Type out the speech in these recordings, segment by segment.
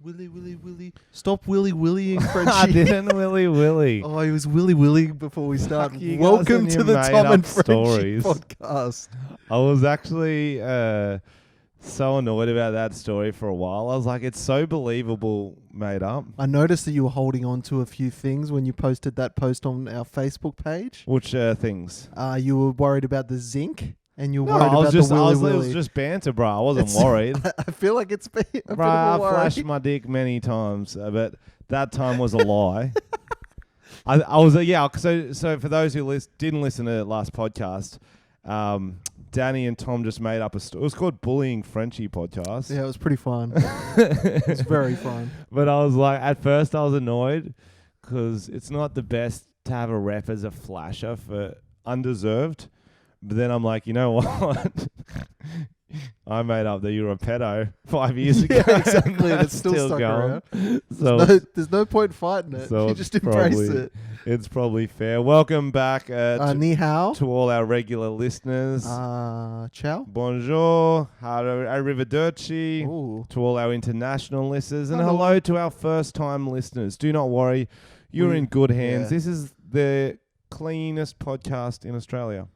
Willy. Stop willying, Frenchy. I didn't willy. Oh, he was willy before we started. Fuck you guys Welcome and to your the Tom made-up and Frenchy stories. podcast. I was actually so annoyed about that story for a while. I was like, it's so believable made up. I noticed that you were holding on to a few things when you posted that post on our Facebook page. Which things? You were worried about the zinc, and you were No, worried about the willy. it was just banter, bro. I wasn't worried. I feel like it's been a bit Bro, of I a worry. flashed my dick many times, but that time was a lie. I was So for those who didn't listen to the last podcast, Danny and Tom just made up it was called Bullying Frenchy Podcast. Yeah, it was pretty fun. It was very fun. But I was like, at first I was annoyed because it's not the best to have a rep as a flasher for undeserved. But then I'm like, you know what? I made up that you were a pedo 5 years ago. Yeah, exactly. And it's still still stuck going. around. So There's no point fighting it. so You just embrace it. It's probably fair. Welcome back Ni hao. to all our regular listeners. Ciao. Bonjour, arrivederci. Ooh. To all our international listeners, and Hello. hello to our first-time listeners. Do not worry, you're in good hands. Yeah. This is the cleanest podcast in Australia.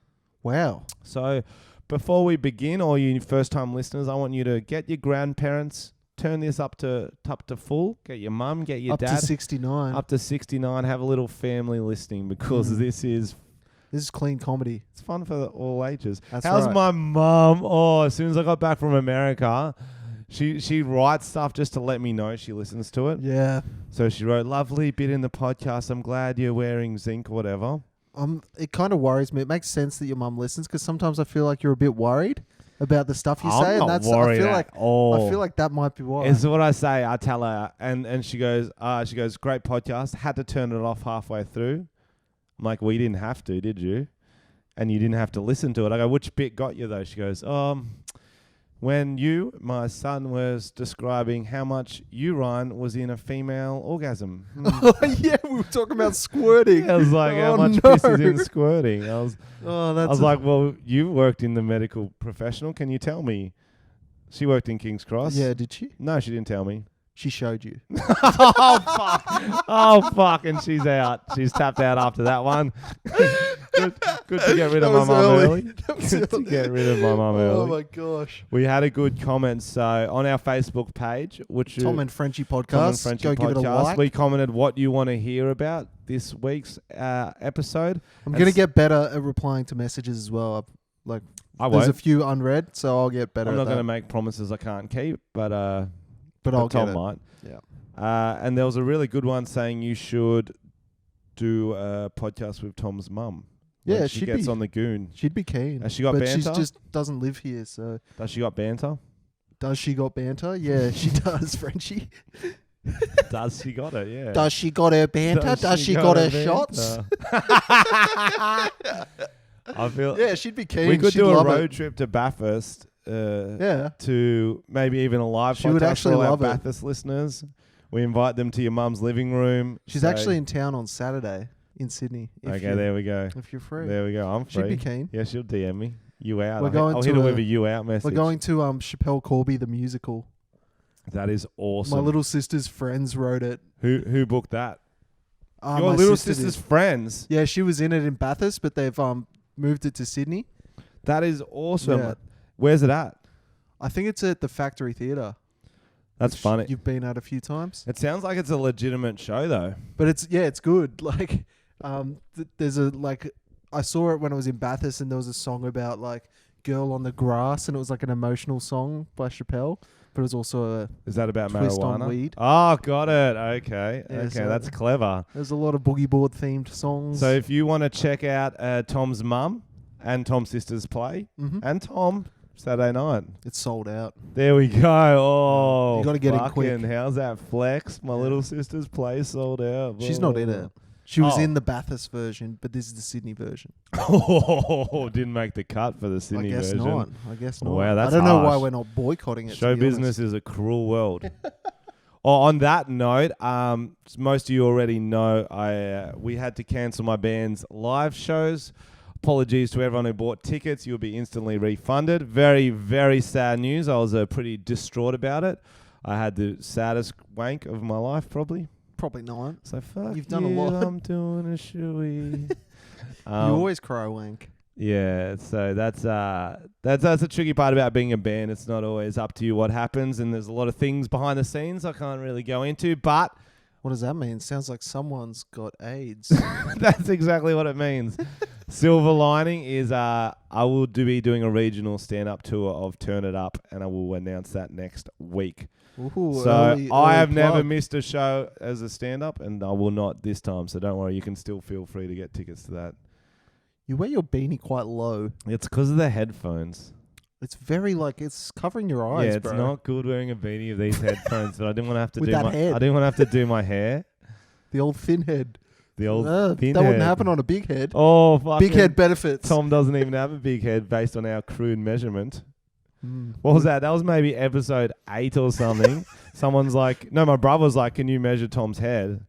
Wow. So, before we begin, all you first-time listeners, I want you to get your grandparents, turn this up to full. Get your mum, get your Up dad, to 69. up to 69. Have a little family listening because this is clean comedy. it's fun for all ages. That's How's right. my mum? Oh, as soon as I got back from America, she writes stuff just to let me know she listens to it. Yeah. So she wrote, "Lovely bit in the podcast. I'm glad you're wearing zinc or whatever." It kind of worries me. It makes sense that your mum listens because sometimes I feel like you're a bit worried about the stuff you say, I'm and not that's worried I feel at like all. I feel like that might be why. It's what I say. I tell her, and she goes, "Great podcast." Had to turn it off halfway through. I'm like, "Well, you didn't have to, did you? And you didn't have to listen to it." I go, "Which bit got you though?" She goes, when you, my son, was describing how much urine was in a female orgasm." Oh yeah, we were talking about squirting. I was like, "How Oh, much no. piss is in squirting?" I was That's like, "Well, you worked in the medical professional. Can you tell me?" She worked in King's Cross. Yeah, did she? No, she didn't tell me. She showed you. Oh fuck! Oh fuck! And she's out. She's tapped out after that one. Good to get rid of my mum early. Good to get rid of my mum early. Oh my gosh. We had a good comment. So on our Facebook page, which Tom and Frenchy Tom and podcast. Frenchy Go give it a podcast, like. we commented what you want to hear about this week's episode. I'm gonna get better at replying to messages as well. I There's won't. a few unread, so I'll get better. I'm at not going to that. make promises I can't keep, but I'll Tom get it. might. Yeah. And there was a really good one saying you should do a podcast with Tom's mum. Yeah, When she she'd gets be- on the goon. She'd be keen. Has she got but banter? she just doesn't live here, so Does she got banter? does she got banter? Yeah, she does, Frenchy. Does she got it? Yeah. Does she got her banter? Does she got her shots? I feel Yeah, she'd be keen. we could She'd do a love road it. trip to Bathurst. Yeah. To maybe even a live She podcast would actually for all our love it. Bathurst listeners. We invite them to your mum's living room. She's So- actually in town on Saturday in Sydney. Okay, there we go. If you're free. There we go. I'm free. She'd be keen. Yeah, she'll DM me. You out. We're going I'll to hit her a- with a you out message. We're going to Chappelle Corby the musical. That is awesome. My little sister's friends wrote it. Who booked that? Your My little sister sister's did. friends. Yeah, she was in it in Bathurst, but they've moved it to Sydney. That is awesome. Yeah. Where's it at? I think it's at the Factory Theatre. That's which funny. You've been at a few times. It sounds like it's a legitimate show though. But it's good. Like, there's I saw it when I was in Bathurst, and there was a song about like "Girl on the Grass," and it was like an emotional song by Chappelle. But it was also Is that about Twist marijuana? on weed. Oh, got it. Okay. Yeah, Okay, so that's clever. there's a lot of boogie board themed songs. So if you want to check out Tom's mum and Tom's sister's play and Tom Saturday night. It's sold out. There we go. Oh, You gotta get in fucking quick. how's that flex? My little sister's play sold out. She's not in it. She was Oh. in the Bathurst version, but this is the Sydney version. Oh, didn't make the cut for the Sydney I guess version. not. I guess not. Wow, that's I don't know why harsh. we're not boycotting it. Show to be business honest. is a cruel world. On that note, most of you already know we had to cancel my band's live shows. Apologies to everyone who bought tickets. You'll be instantly refunded. Very, very sad news. I was pretty distraught about it. I had the saddest wank of my life, probably. Probably not. So fuck You've done a you, lot. I'm doing a shoey. You always cry wank. Yeah, so that's a tricky part about being a band. It's not always up to you what happens, and there's a lot of things behind the scenes I can't really go into, but What does that mean? Sounds like someone's got AIDS. that's exactly what it means. Silver lining is I will be doing a regional stand-up tour of Turn It Up, and I will announce that next week. Ooh, So early I have never plug. missed a show as a stand-up, and I will not this time. So don't worry, you can still feel free to get tickets to that. You wear your beanie quite low. It's because of the headphones. It's very it's covering your eyes, Yeah, it's bro. not good wearing a beanie with these headphones, but I didn't want to have to With do that my head. I didn't want to have to do my hair. The old thin head. The old thin that wouldn't head. happen on a big head. Oh, fuck. Big head benefits. Tom doesn't even have a big head based on our crude measurement. Mm. What was that? That was maybe episode 8 or something. Someone's like, no, my brother was like, can you measure Tom's head?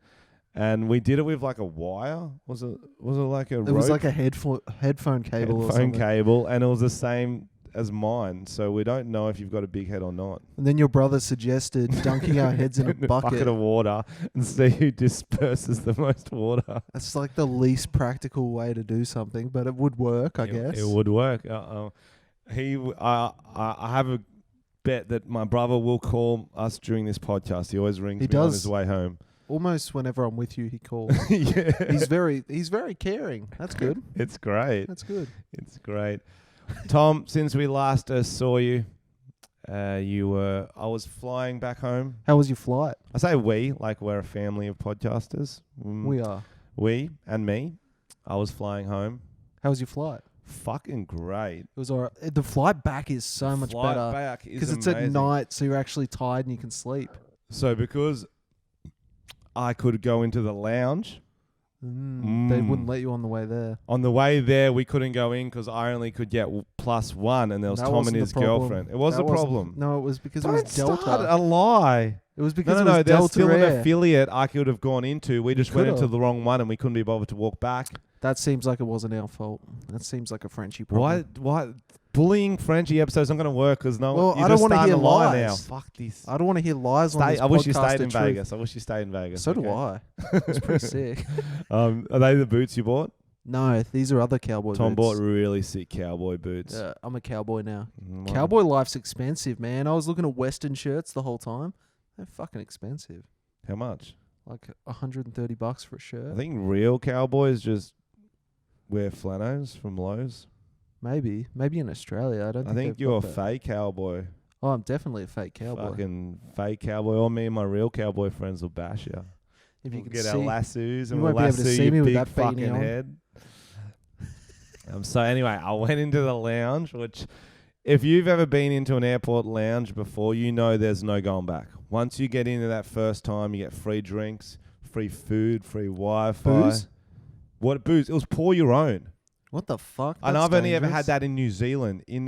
And we did it with like a wire. Was it like a rope? It was like a headphone cable or headphone something. cable, and it was the same as mine. So we don't know if you've got a big head or not. And then your brother suggested dunking our heads in a bucket. of water and see who disperses the most water. That's like the least practical way to do something, but it would work, I guess. It would work. I have a bet that my brother will call us during this podcast. He always rings He me on does. his way home. Almost whenever I'm with you, he calls. Yeah. He's very caring. That's good. It's great. That's good. It's great. Tom, since we last saw you, I was flying back home. How was your flight? I say we, like we're a family of podcasters. We are. We and me. I was flying home. How was your flight? Fucking great. It was alright. The flight back is so much Flight better back is because it's at amazing. night, so you're actually tired and you can sleep. So because I could go into the lounge. They wouldn't let you on the way there. On the way there, we couldn't go in because I only could get +1, and there was That Tom wasn't and the his problem. girlfriend. It was That a wasn't- problem. No, it was because Don't it was Delta. start a lie. It was because No, it was there's Delta still an Air. affiliate I could have gone into. We just went into could've. the wrong one, and we couldn't be bothered to walk back. That seems like it wasn't our fault. That seems like a Frenchy problem. Why? Bullying Frenchy episodes not going to work because no. Well, you're I don't just wanna starting hear to lie now. lies. Fuck this. I don't want to hear lies on this I wish you podcast stayed of in truth. Vegas. I wish you stayed in Vegas. So do okay? I. It's pretty sick. Are they the boots you bought? No, these are other cowboy Tom boots. bought really sick cowboy boots. Yeah, I'm a cowboy now. Mm, Cowboy life's expensive, man. I was looking at Western shirts the whole time. They're fucking expensive. How much? Like $130 for a shirt. I think real cowboys just wear flannels from Lowe's. Maybe in Australia. I don't. I think they've you're a got that. fake cowboy. Oh, I'm definitely a fake cowboy. Fucking fake cowboy. Or me and my real cowboy friends will bash you. If you We'll can get see, our lassos you and we'll won't be able to lasso see your me with big that beanie fucking on. head. So anyway, I went into the lounge, which if you've ever been into an airport lounge before, you know there's no going back. Once you get into that first time, you get free drinks, free food, free Wi-Fi. Booze? What booze? It was pour your own. What the fuck? And That's I've only ever dangerous. had that in New Zealand. In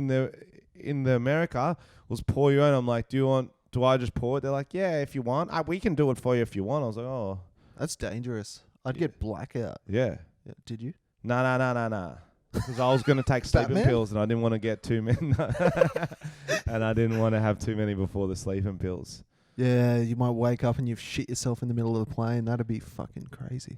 the America was pour your own. I'm like, do I just pour it? They're like, yeah, if you want. We can do it for you if you want. I was like, oh. That's dangerous. I'd Yeah. get blackout. Yeah. Yeah, did you? No. Because I was going to take sleeping Batman? pills and I didn't want to get too many. And I didn't want to have too many before the sleeping pills. Yeah, you might wake up and you've shit yourself in the middle of the plane. That'd be fucking crazy.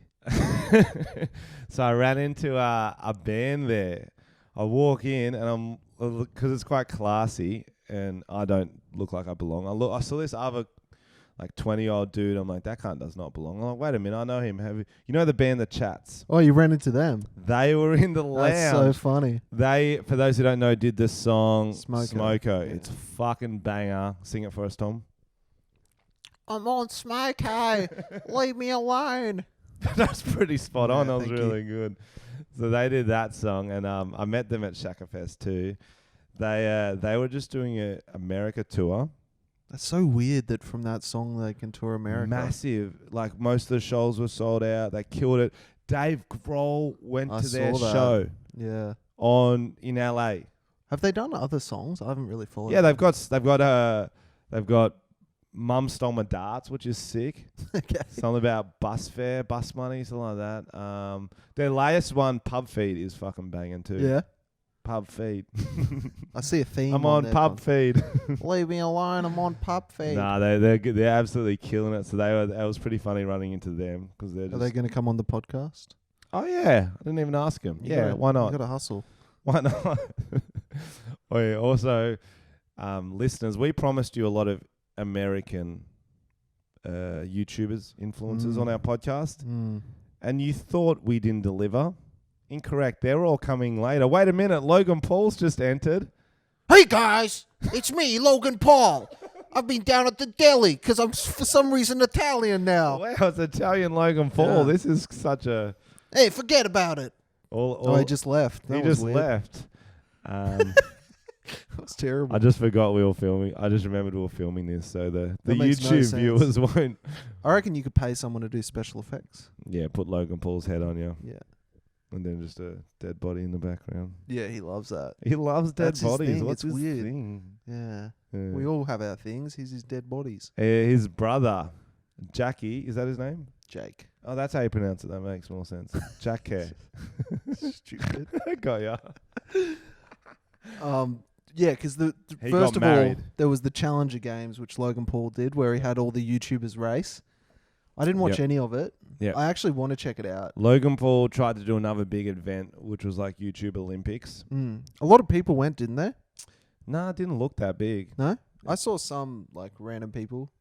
So I ran into a band there. I walk in and because it's quite classy and I don't look like I belong. I saw this other like 20-year-old dude. I'm like, that cunt does not belong. I'm like, wait a minute, I know him. You know the band The Chats? Oh, you ran into them. They were in the lounge. That's so funny. They, for those who don't know, did this song Smoko. Smoko. Yeah. It's fucking banger. Sing it for us, Tom. I'm on Smoko. Leave me alone. That's pretty spot on. Yeah, That was thank you. really good. So they did that song, and I met them at Shakafest too. They were just doing a America tour. That's so weird that from that song they can tour America. Massive. Like most of the shows were sold out. They killed it. Dave Grohl went I to their saw that. show Yeah. in LA. Have they done other songs? I haven't really followed. Yeah, they've got Mum Stole My Darts, which is sick. Okay. Something about bus fare, bus money, something like that. Their latest one, Pub Feed, is fucking banging too. Yeah. Pub feed. I see a theme. I'm on there, pub feed. Leave me alone. I'm on pub feed. Nah, they're good. They're absolutely killing it. So that was pretty funny running into them because they're Are just. they going to come on the podcast? Oh yeah, I didn't even ask him. Why not? You got to hustle. Why not? Oh yeah. Also, listeners, we promised you a lot of American YouTubers, influencers on our podcast, and you thought we didn't deliver. Incorrect. They're all coming later. Wait a minute. Logan Paul's just entered. Hey guys, it's me, Logan Paul. I've been down at the deli because I'm for some reason Italian now. Wow, it's Italian Logan Paul. Yeah. This is such a. Hey, forget about it. All He just left. he That was just weird. left. That was terrible. I just forgot we were filming. I just remembered we were filming this, so the That makes no YouTube sense. viewers won't. I reckon you could pay someone to do special effects. Yeah, put Logan Paul's head on you, Yeah. and then just a dead body in the background. Yeah, he loves that. He loves dead That's his bodies. thing. What's It's his weird. thing? Yeah. Yeah. We all have our things. He's his dead bodies. His brother, Jackie, is that his name? Jake. Oh, that's how you pronounce it. That makes more sense. Jack Care. Stupid. Got ya. Yeah, because He first got of married. all, there was the Challenger Games, which Logan Paul did, where he had all the YouTubers race. I didn't watch Yep. any of it. Yep. I actually want to check it out. Logan Paul tried to do another big event, which was like YouTube Olympics. A lot of people went, didn't they? Nah, it didn't look that big. No? I saw some, like, random people.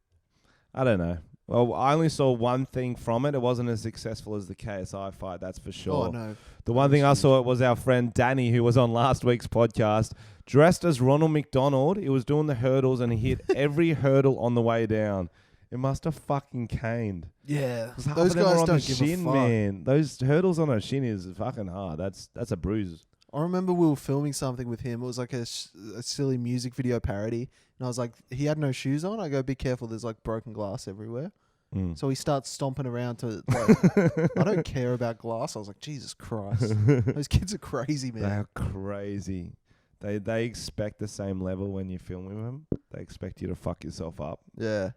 I don't know. Well, I only saw one thing from it. It wasn't as successful as the KSI fight, that's for sure. Oh, no. The one thing I saw was our friend Danny, who was on last week's podcast, dressed as Ronald McDonald. He was doing the hurdles and he hit every hurdle on the way down. It must have fucking caned. Yeah. 'Cause half Those of them guys were on don't the give shin, a fuck. man. Those hurdles on a shin is fucking hard. That's a bruise. I remember we were filming something with him. It was like a silly music video parody. And I was like, he had no shoes on. I go, be careful. There's like broken glass everywhere. So he starts stomping around to, like, I don't care about glass. I was like, Jesus Christ. Those kids are crazy, man. They are crazy. They expect the same level when you're filming them. They expect you to fuck yourself up. Yeah.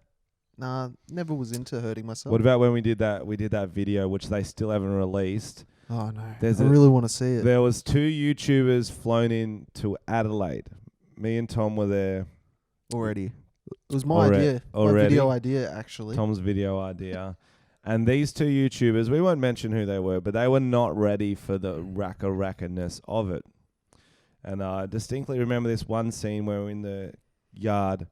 Nah, never was into hurting myself. What about when we did that video, which they still haven't released? Oh, no. There's I a- really want to see it. There was 2 YouTubers flown in to Adelaide. Me and Tom were there. Already. It was my idea. My Already? video idea, actually. Tom's video idea. And these 2 YouTubers, we won't mention who they were, but they were not ready for the racka-racka-ness of it. And I distinctly remember this one scene where we're in the yard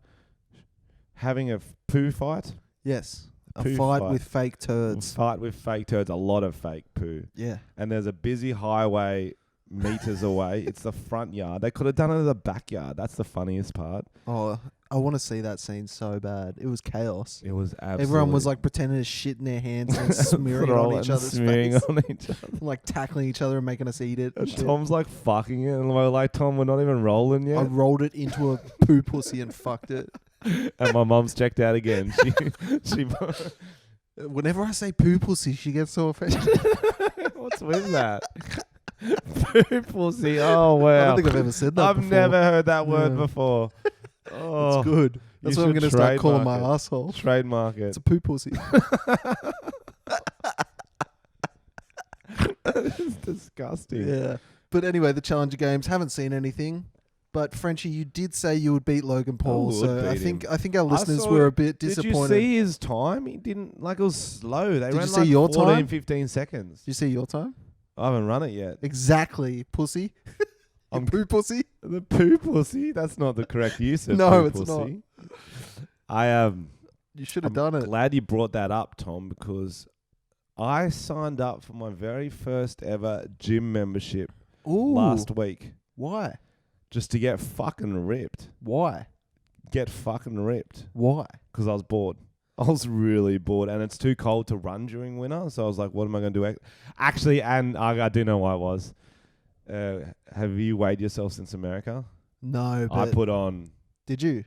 having a poo fight. Yes. A Poo fight fight. with fake turds. Fight with fake turds, a lot of fake poo. Yeah. And there's a busy highway meters away. It's the front yard. They could have done it in the backyard. That's the funniest part. Oh, I want to see that scene so bad. It was chaos. It was absolutely... Everyone was like pretending to shit in their hands and smearing it on each other's smearing face. on each other. Like tackling each other and making us eat it. And And shit. Tom's like fucking it, and we're like, Tom, we're not even rolling I yet. rolled it into a poo pussy and fucked it. And my mum's checked out again. She Whenever I say poo pussy, she gets so offended. what's with that? Poo pussy. Oh wow! I don't think I've ever said that I've before. never heard that word Yeah. before. Oh, It's good. That's you what I'm should going to start calling my trademark asshole. Trademark it. It's a poo pussy. It's disgusting. Yeah. But anyway, the Challenger Games, haven't seen anything. But Frenchy, you did say you would beat Logan Paul, would so I beat think him. I think our listeners saw were it. a bit Did disappointed. you see his time? He didn't, like, it was slow. They Did ran you see like your 14, time? 15 seconds. Did you see your time? I haven't run it yet. Exactly, pussy. You poo pussy. The poo pussy? That's not the correct use of No, poo it's not. pussy. I You should have I'm done it. glad you brought that up, Tom, because I signed up for my very first ever gym membership Ooh. last week Why? just to get fucking ripped. Why? Get fucking ripped Why? because I was bored. I was really bored, and it's too cold to run during winter. So I was like, what am I going to do? Actually, and I do know why it was. Have you weighed yourself since America? No, I but put on did you?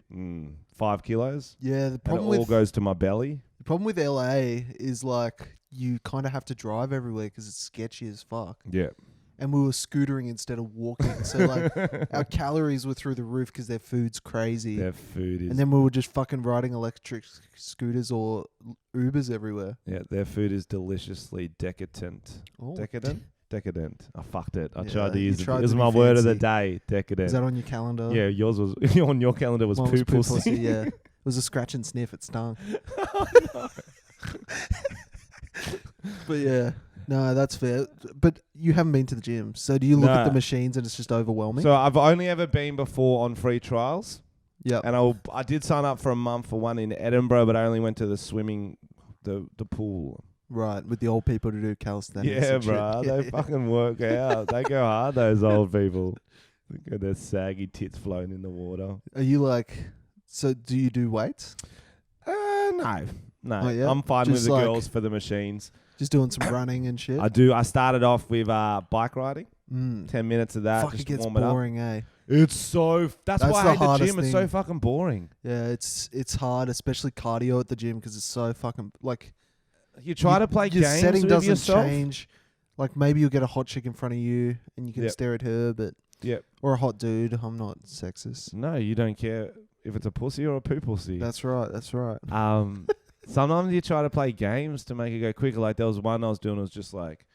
5 kilos. Yeah, the And it problem all with goes to my belly. the problem with LA is like you kind of have to drive everywhere because it's sketchy as fuck. Yeah. And we were scootering instead of walking, so like our calories were through the roof because their food's crazy. Their food is... And then we were just fucking riding electric scooters or Ubers everywhere. Yeah, their food is deliciously decadent. Oh, Decadent? Decadent. I fucked it. I Yeah, tried to you use it. tried It was to my be word of the fancy. day. Decadent. Is that on your calendar? Yeah, yours was on your calendar was Mine poo was pussy. yeah. It was a scratch and sniff. It stung. But yeah, no, that's fair. But you haven't been to the gym, so do you look at the No. machines and it's just overwhelming? So I've only ever been before on free trials, Yeah. and I did sign up for a month for one in Edinburgh, but I only went to the swimming, the pool. Right, with the old people to do calisthenics. Yeah, and shit. bro, Yeah, they yeah. fucking work out. They go hard. Those old people. Look at their saggy tits floating in the water. Are you like? So do you do weights? No. Oh, yeah? I'm fighting with Just the like- girls for the machines. Just doing some running and shit. I do. I started off with bike riding. Mm. 10 minutes of that. Fuck, just it gets warm it up. boring, eh? It's so. That's That's why the I hate the hardest gym. It's so thing. fucking boring. Yeah, it's hard, especially cardio at the gym because it's so fucking like. You try to play your games setting with doesn't yourself. change. Like maybe you'll get a hot chick in front of you and you can Yep. stare at her, but Yep. or a hot dude. I'm not sexist. No, you don't care if it's a pussy or a poo pussy. That's right. That's right. Sometimes you try to play games to make it go quicker. Like there was one I was doing. It was just like,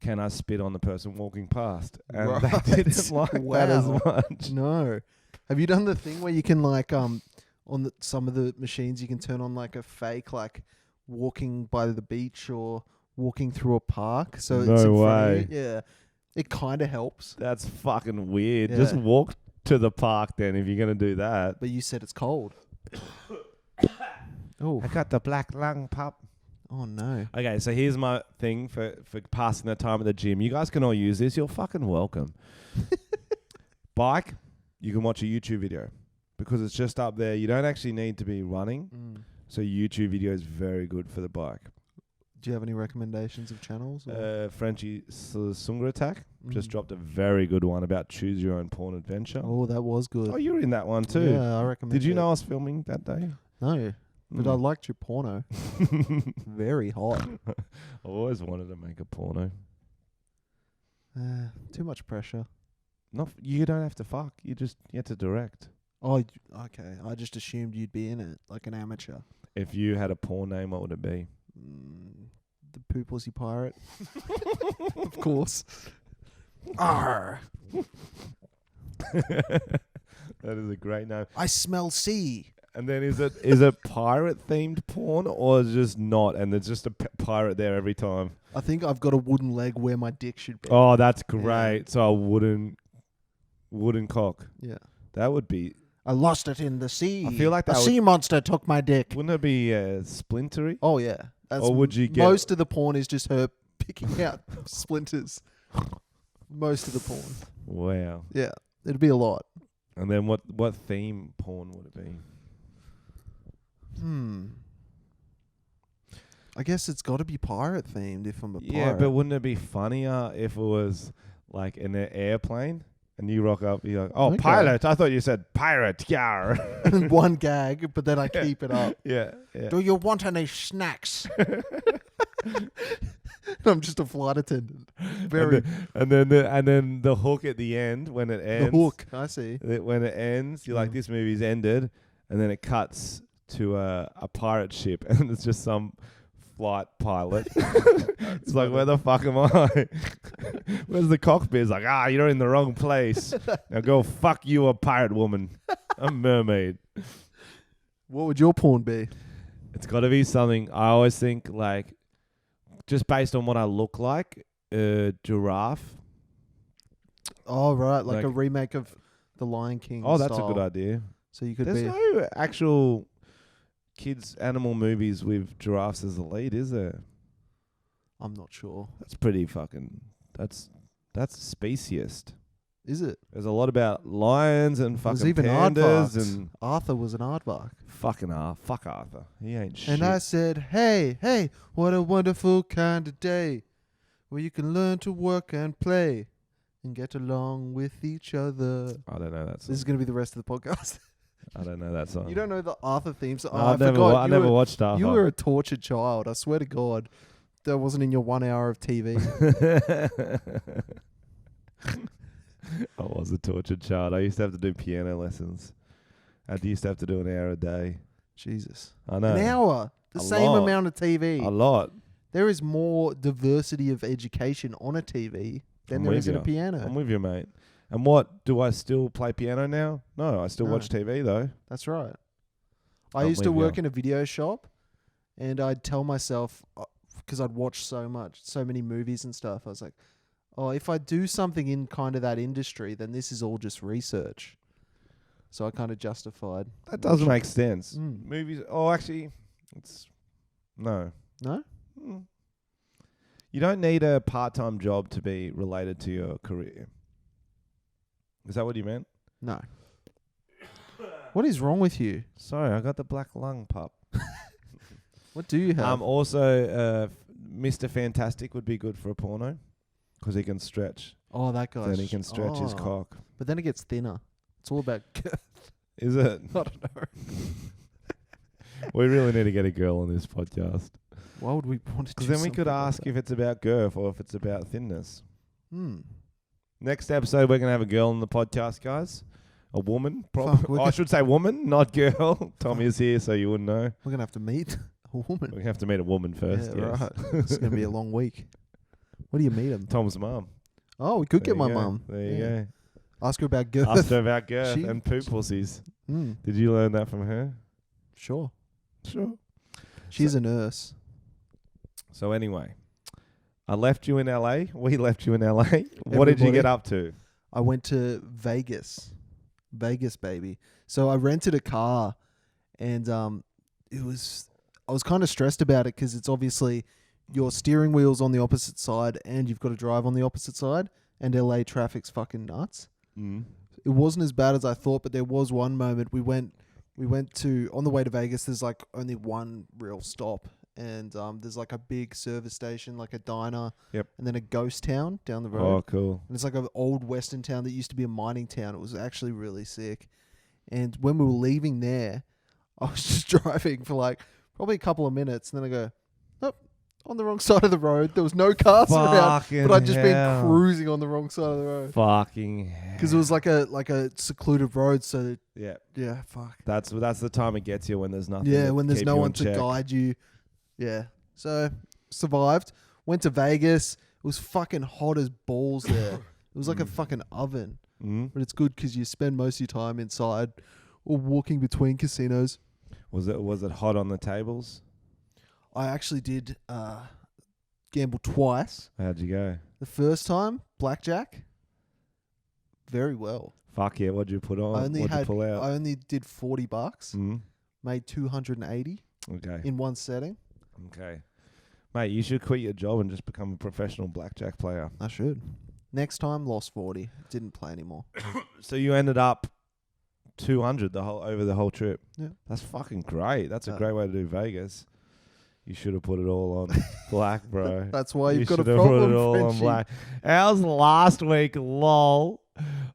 can I spit on the person walking past? And Right. they didn't like that as Wow. much. No. Have you done the thing where you can like on some of the machines you can turn on like a fake like walking by the beach or walking through a park? So it's No in front way. of you. Yeah. It kind of helps, That's fucking weird. Yeah. Just walk to the park then if you're gonna do that. but you said it's cold. Oh. I got the black lung, pup. Oh no. Okay, so here's my thing for passing the time at the gym. You guys can all use this. You're fucking welcome. Bike, you can watch a YouTube video because it's just up there. You don't actually need to be running. Mm. So YouTube video is very good for the bike. Do you have any recommendations of channels? Or? Frenchy Sungra Attack just Mm. dropped a very good one about choose your own porn adventure. Oh, that was good. Oh, you're in that one too. Yeah, I recommend. Did you it. know I was filming that day? No, but I liked your porno. Very hot. I always wanted to make a porno. Too much pressure. You don't have to fuck. You have to direct. Oh, okay. I just assumed you'd be in it, like an amateur. If you had a porn name, what would it be? The Poo Pussy Pirate. Of course. Arr! That is a great name. I smell sea. And then is it pirate themed porn or is it just not? And there's just a pirate there every time. I think I've got a wooden leg where my dick should be. Oh, that's great. So a wooden cock. Yeah. That would be. I lost it in the sea. I feel like a that sea monster took my dick. Wouldn't it be splintery? Oh yeah. That's Or would you get most of the porn is just her picking out splinters. Most of the porn. Wow. Yeah. It'd be a lot. And then what theme porn would it be? I guess it's got to be pirate themed if I'm a pirate. Yeah, but wouldn't it be funnier if it was like in an airplane and you rock up, you're like, oh, Okay. pilot. I thought you said pirate. Yar. One gag, but then I keep it up. Yeah. Do you want any snacks? I'm just a flight attendant. Very And then the hook at the end when it the ends. hook. I see. When it ends, you're like, this movie's ended, and then it cuts to a pirate ship, and it's just some flight pilot. It's like, where the fuck am I? Where's the cockpit? It's like, you're in the wrong place. Now go fuck you, a pirate woman. A mermaid. What would your porn be? It's got to be something. I always think like, just based on what I look like, giraffe. Oh right, like a Like- remake of The Lion King. Oh, that's style. a good idea. So you could There's be. no actual kids animal movies with giraffes as the lead, is there? I'm not sure. That's pretty fucking. That's speciest. Is it? There's a lot about lions and There's fucking even pandas aardvarks. and Arthur was an aardvark. fuck Arthur. He ain't shit. And I said, hey, what a wonderful kind of day where you can learn to work and play and get along with each other. I don't know that This song. is going to be the rest of the podcast. I don't know that song. You don't know the Arthur theme song? No, Oh, I forgot. I never watched Arthur. You were a tortured child. I swear to God. That wasn't in your 1 hour of TV. I was a tortured child. I used to have to do piano lessons. I used to have to do an hour a day. Jesus. I know. An hour. The A same lot. amount of TV. A lot. There is more diversity of education on a TV than I'm there with is in a you. piano. I'm with you, mate. And what, do I still play piano now? No, I still No. watch TV though. That's right. I I'm used to with you. work in a video shop, and I'd tell myself, because I'd watch so many movies and stuff, I was like, oh, if I do something in kind of that industry, then this is all just research. So I kind of justified. That doesn't make sense. Mm. Movies. Oh, actually, it's no. No? Mm. You don't need a part-time job to be related to your career. Is that what you meant? No. What is wrong with you? Sorry, I got the black lung, pup. What do you have? Also, Mr. Fantastic would be good for a porno because he can stretch. Oh, that guy. Then he can stretch his cock. But then it gets thinner. It's all about girth. Is it? I don't know. We really need to get a girl on this podcast. Why would we want to do Because then we could something like ask if it's about girth or if it's about thinness. that? Next episode, we're going to have a girl on the podcast, guys. A woman. Fuck, we're I should say woman, not girl. Tommy is here, so you wouldn't know. We're going to have to meet a woman. We're going to have to meet a woman first. Yeah, Yes. right. It's going to be a long week. What do you meet him? Tom's mum. Oh, we could There get my you go. mum. There you go. Ask her about girth. Asked her about girth She- and poop pussies. Mm, Did you learn that from her? sure. Sure. She's a nurse. So anyway, I left you in LA. We left you in LA. What did you Everybody. get up to? I went to Vegas. Vegas, baby. So I rented a car, and I was kind of stressed about it because it's obviously your steering wheel's on the opposite side and you've got to drive on the opposite side, and LA traffic's fucking nuts. Mm. It wasn't as bad as I thought, but there was one moment we went to, on the way to Vegas, there's like only one real stop, and there's like a big service station, like a diner, Yep. and then a ghost town down the road. Oh, cool. And it's like an old western town that used to be a mining town. It was actually really sick. And when we were leaving there, I was just driving for like probably a couple of minutes, and then I go, nope, on the wrong side of the road. There was no cars around, Fucking but I'd just been hell. cruising on the wrong side of the road. Fucking hell. Because it was like a secluded road, so Yeah. yeah, fuck. That's the time it gets you when there's nothing. Yeah, to when there's keep no you one in to check. guide you. Yeah. So survived. Went to Vegas. It was fucking hot as balls there. It was like a fucking oven. Mm. But it's good because you spend most of your time inside or walking between casinos. Was it hot on the tables? I actually did gamble twice. How'd you go? The first time, blackjack, very well. Fuck yeah! What'd you put on? I only What'd you had pull out? I only did $40, Mm. made 280 Okay. in one setting. Okay. Mate, you should quit your job and just become a professional blackjack player. I should. Next time, lost 40. Didn't play anymore. So you ended up 200 over the whole trip. Yeah. That's fucking great. That's a Uh, great way to do Vegas. You should have put it all on black, bro. That's why you've You got a should have put problem, it all on Frenchy. black. Ours last week, lol.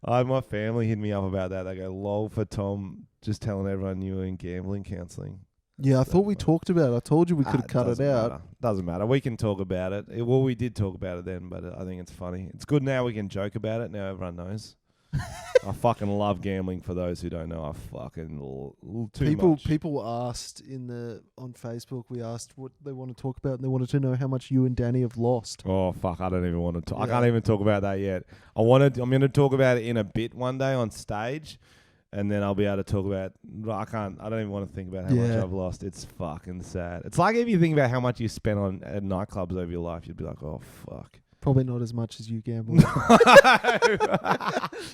My family hit me up about that. They go, lol for Tom just telling everyone you were in gambling counselling. Yeah, I thought we talked about it. I told you we could have cut it out. Matter. Doesn't matter. We can talk about it. Well, we did talk about it then, but I think it's funny. It's good now we can joke about it. Now everyone knows. I fucking love gambling. For those who don't know, I fucking too much. People asked on Facebook. We asked what they want to talk about, and they wanted to know how much you and Danny have lost. Oh fuck! I don't even want to talk. I Yeah. can't even talk about that yet. I'm going to talk about it in a bit one day on stage, and then I'll be able to talk about. I don't even want to think about how much Yeah. I've lost. It's fucking sad. It's like if you think about how much you spent on at nightclubs over your life, you'd be like, oh fuck. Probably not as much as you gamble.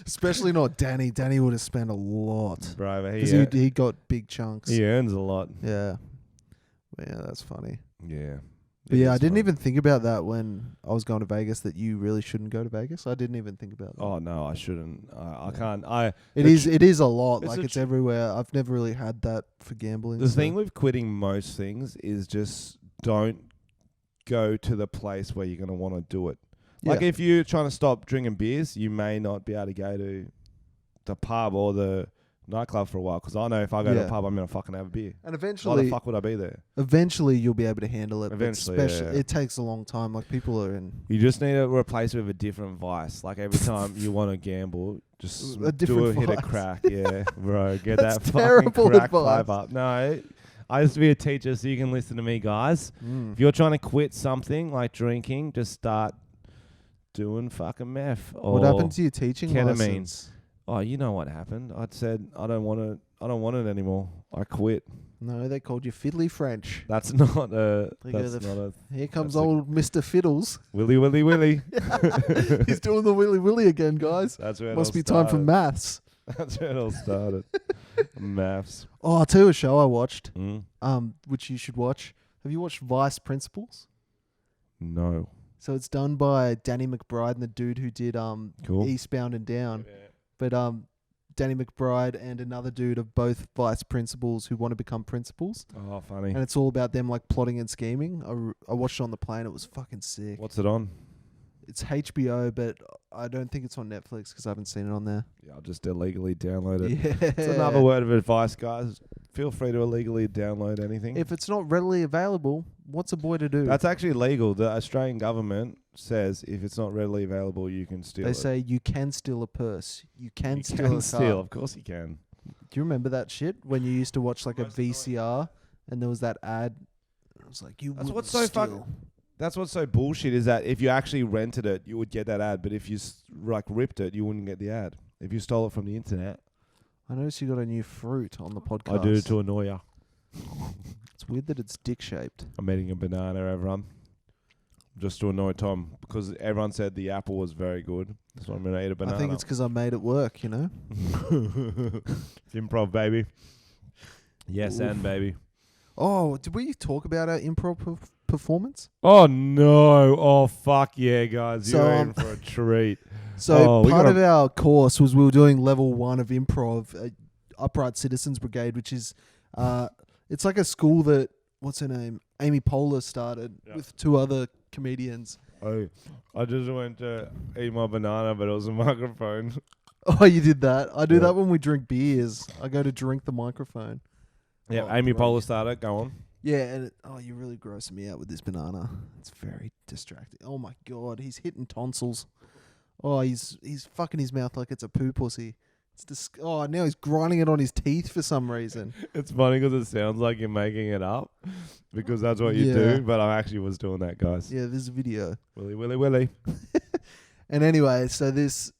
Especially not Danny. Danny would have spent a lot Bro, but because he got big chunks. he earns a lot. Yeah. Yeah, that's funny. Yeah. But It yeah, I is didn't fun. even think about that when I was going to Vegas, that you really shouldn't go to Vegas. I didn't even think about that. Oh no, I shouldn't. I Yeah. can't. It is a lot. it's Like a it's tr- everywhere. I've never really had that for gambling. The so- thing with quitting most things is just don't go to the place where you're going to want to do it. Like Yeah. if you're trying to stop drinking beers, you may not be able to go to the pub or the nightclub for a while. Because I know if I go to Yeah. a pub, I'm going to fucking have a beer. And Why eventually, the fuck would I be there? eventually you'll be able to handle it. but Eventually, especially, yeah. it takes a long time. Like people are in You just need to replace it with a different vice. Like every time you want to gamble, just A different hit a vice. crack. Yeah, bro. Get That's that fucking terrible crack advice. pipe up. No, I used to be a teacher, so you can listen to me, guys. If you're trying to quit something like drinking, just start doing fucking meth. Or What happened to your teaching ketamine. license? Oh, you know what happened. I said, I don't want it anymore. I quit. No, they called you Fiddly French. That's not a... Here comes that's a- old Mr. Fiddles. Willy. He's doing the Willy Willy again, guys. That's where Must it all be time for started. maths. That's where it all started. Maths. Oh, I'll tell you a show I watched, Mm. which you should watch. Have you watched Vice Principals? No. So it's done by Danny McBride and the dude who did Cool. Eastbound and Down. But Danny McBride and another dude are both vice principals who want to become principals. Oh, funny. And it's all about them like plotting and scheming. I watched it on the plane. It was fucking sick. What's it on? It's HBO, but I don't think it's on Netflix because I haven't seen it on there. Yeah, I'll just illegally download it. Yeah. It's another word of advice, guys. Feel free to illegally download anything. If it's not readily available, what's a boy to do? That's actually legal. The Australian government says if it's not readily available, you can steal They it. say you can steal a purse. You can You steal can a car. steal. Of course you can. Do you remember that shit when you used to watch like a VCR and there was that ad? It was like you. That's wouldn't what's so steal. That's what's so bullshit is that if you actually rented it, you would get that ad. But if you like ripped it, you wouldn't get the ad. If you stole it from the internet. I noticed you got a new fruit on the podcast. I do it to annoy you. It's weird that it's dick shaped. I'm eating a banana, everyone. Just to annoy Tom because everyone said the apple was very good. So I'm going to eat a banana. I think it's because I made it work, you know? It's improv, baby. Yes, Oof. and baby. Oh, did we talk about our improv performance? Oh, no. Oh, fuck yeah, guys. So, You're in for a treat. So we part gotta- of our course was we were doing level 1 of improv, Upright Citizens Brigade, which is, it's like a school that, what's her name? Amy Poehler started with 2 other comedians. I just went to eat my banana, but it was a microphone. Oh, you did that? I do Yeah. that when we drink beers. I go to drink the microphone. Yeah, Oh, Amy great. Poehler started. Go on. Yeah, and you're really grossing me out with this banana. It's very distracting. Oh my god, he's hitting tonsils. Oh, he's fucking his mouth like it's a poo pussy. It's now he's grinding it on his teeth for some reason. It's funny because it sounds like you're making it up because that's what you Yeah. do, but I actually was doing that, guys. Yeah, there's a video. Willy. And anyway, so this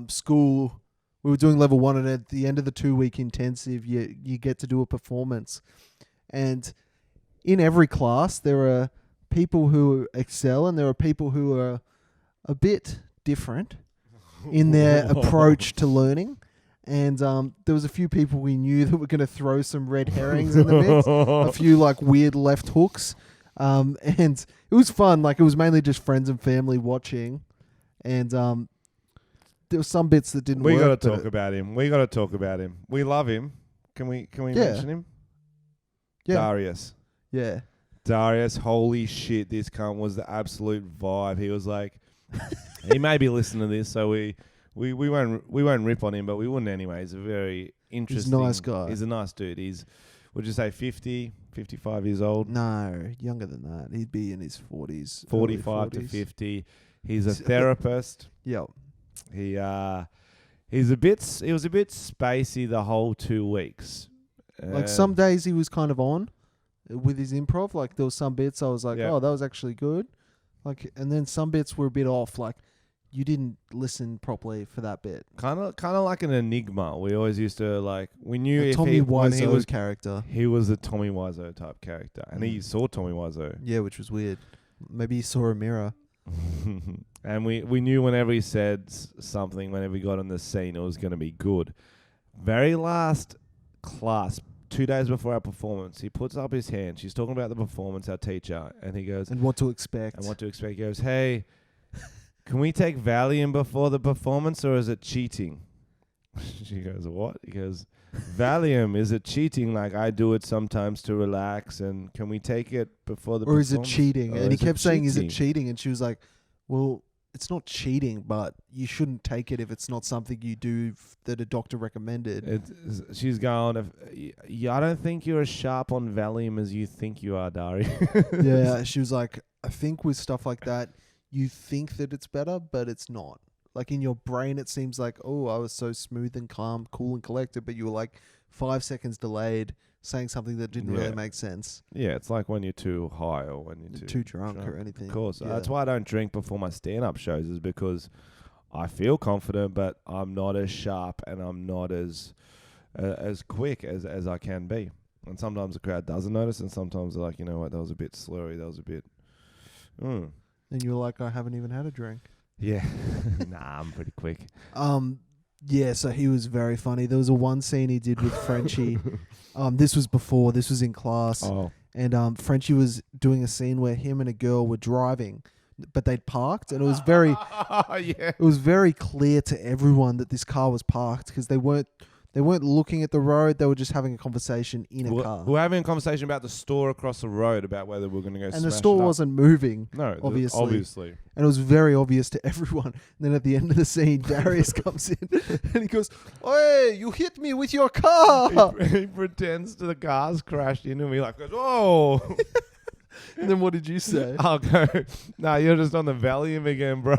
school, we were doing level 1, and at the end of the 2-week intensive, you get to do a performance. And in every class, there are people who excel, and there are people who are a bit different in their approach to learning. And there was a few people we knew that were going to throw some red herrings in the mix, a few like weird left hooks. And it was fun. Like, it was mainly just friends and family watching. And there were some bits that didn't We work. got to but talk about him. We love him. Can we Yeah. mention him? Yeah. Darius. Yeah. Darius, holy shit, this cunt was the absolute vibe. He was like, he may be listening to this, so we won't rip on him, but we wouldn't anyway. He's a very interesting. He's a nice guy. He's a nice dude. He's, would you say 50, 55 years old? No, younger than that. He'd be in his 40s. 45 to 50. He's a therapist. Yep. He was a bit spacey the whole 2 weeks. Like, some days he was kind of on with his improv. Like, there was some bits I was like, Yeah. oh, that was actually good. Like, and then some bits were a bit off. Like, you didn't listen properly for that bit. kind of like an enigma. We always used to like, we knew A if Tommy when he Wiseau was character. he was a Tommy Wiseau type character, and he saw Tommy Wiseau. Yeah, which was weird. Maybe he saw a mirror. And we knew whenever he said something, whenever he got on the scene, it was going to be good. Very last class, 2 days before our performance, he puts up his hand. She's talking about the performance, our teacher, and he goes, And what to expect. and what to expect. He goes, hey, can we take Valium before the performance, or is it cheating? She goes, what? He goes, Valium, is it cheating? Like, I do it sometimes to relax, and can we take it before the Or is performance? it cheating? Or And he is it kept saying, is it cheating? cheating? And she was like, well, it's not cheating, but you shouldn't take it if it's not something you do that a doctor recommended. She's going, I don't think you're as sharp on Valium as you think you are, Dari. Yeah, she was like, I think with stuff like that, you think that it's better, but it's not. Like, in your brain, it seems like, oh, I was so smooth and calm, cool and collected, but you were like 5 seconds delayed. saying something that didn't really make sense. Yeah, it's like when you're too high or when you're Too drunk or anything. Of course. Yeah. That's why I don't drink before my stand-up shows, is because I feel confident, but I'm not as sharp and I'm not as quick as I can be. And sometimes the crowd doesn't notice, and sometimes they're like, you know what, that was a bit slurry, that was a bit... And you're like, I haven't even had a drink. Yeah. Nah, I'm pretty quick. Yeah, so he was very funny. There was one scene he did with Frenchy. This was in class. Oh. And Frenchy was doing a scene where him and a girl were driving, but they'd parked, and it was very it was very clear to everyone that this car was parked because they weren't looking at the road. They were just having a conversation in a car. We're having a conversation about the store across the road, about whether we're going to go smash and the store wasn't moving. No, obviously. And it was very obvious to everyone. And then at the end of the scene, Darius comes in and he goes, "Hey, you hit me with your car!" He pretends to the car's crashed into me, like, goes, "Oh!" And then what did you say? I'll go, "Nah, you're just on the Valium again, bro."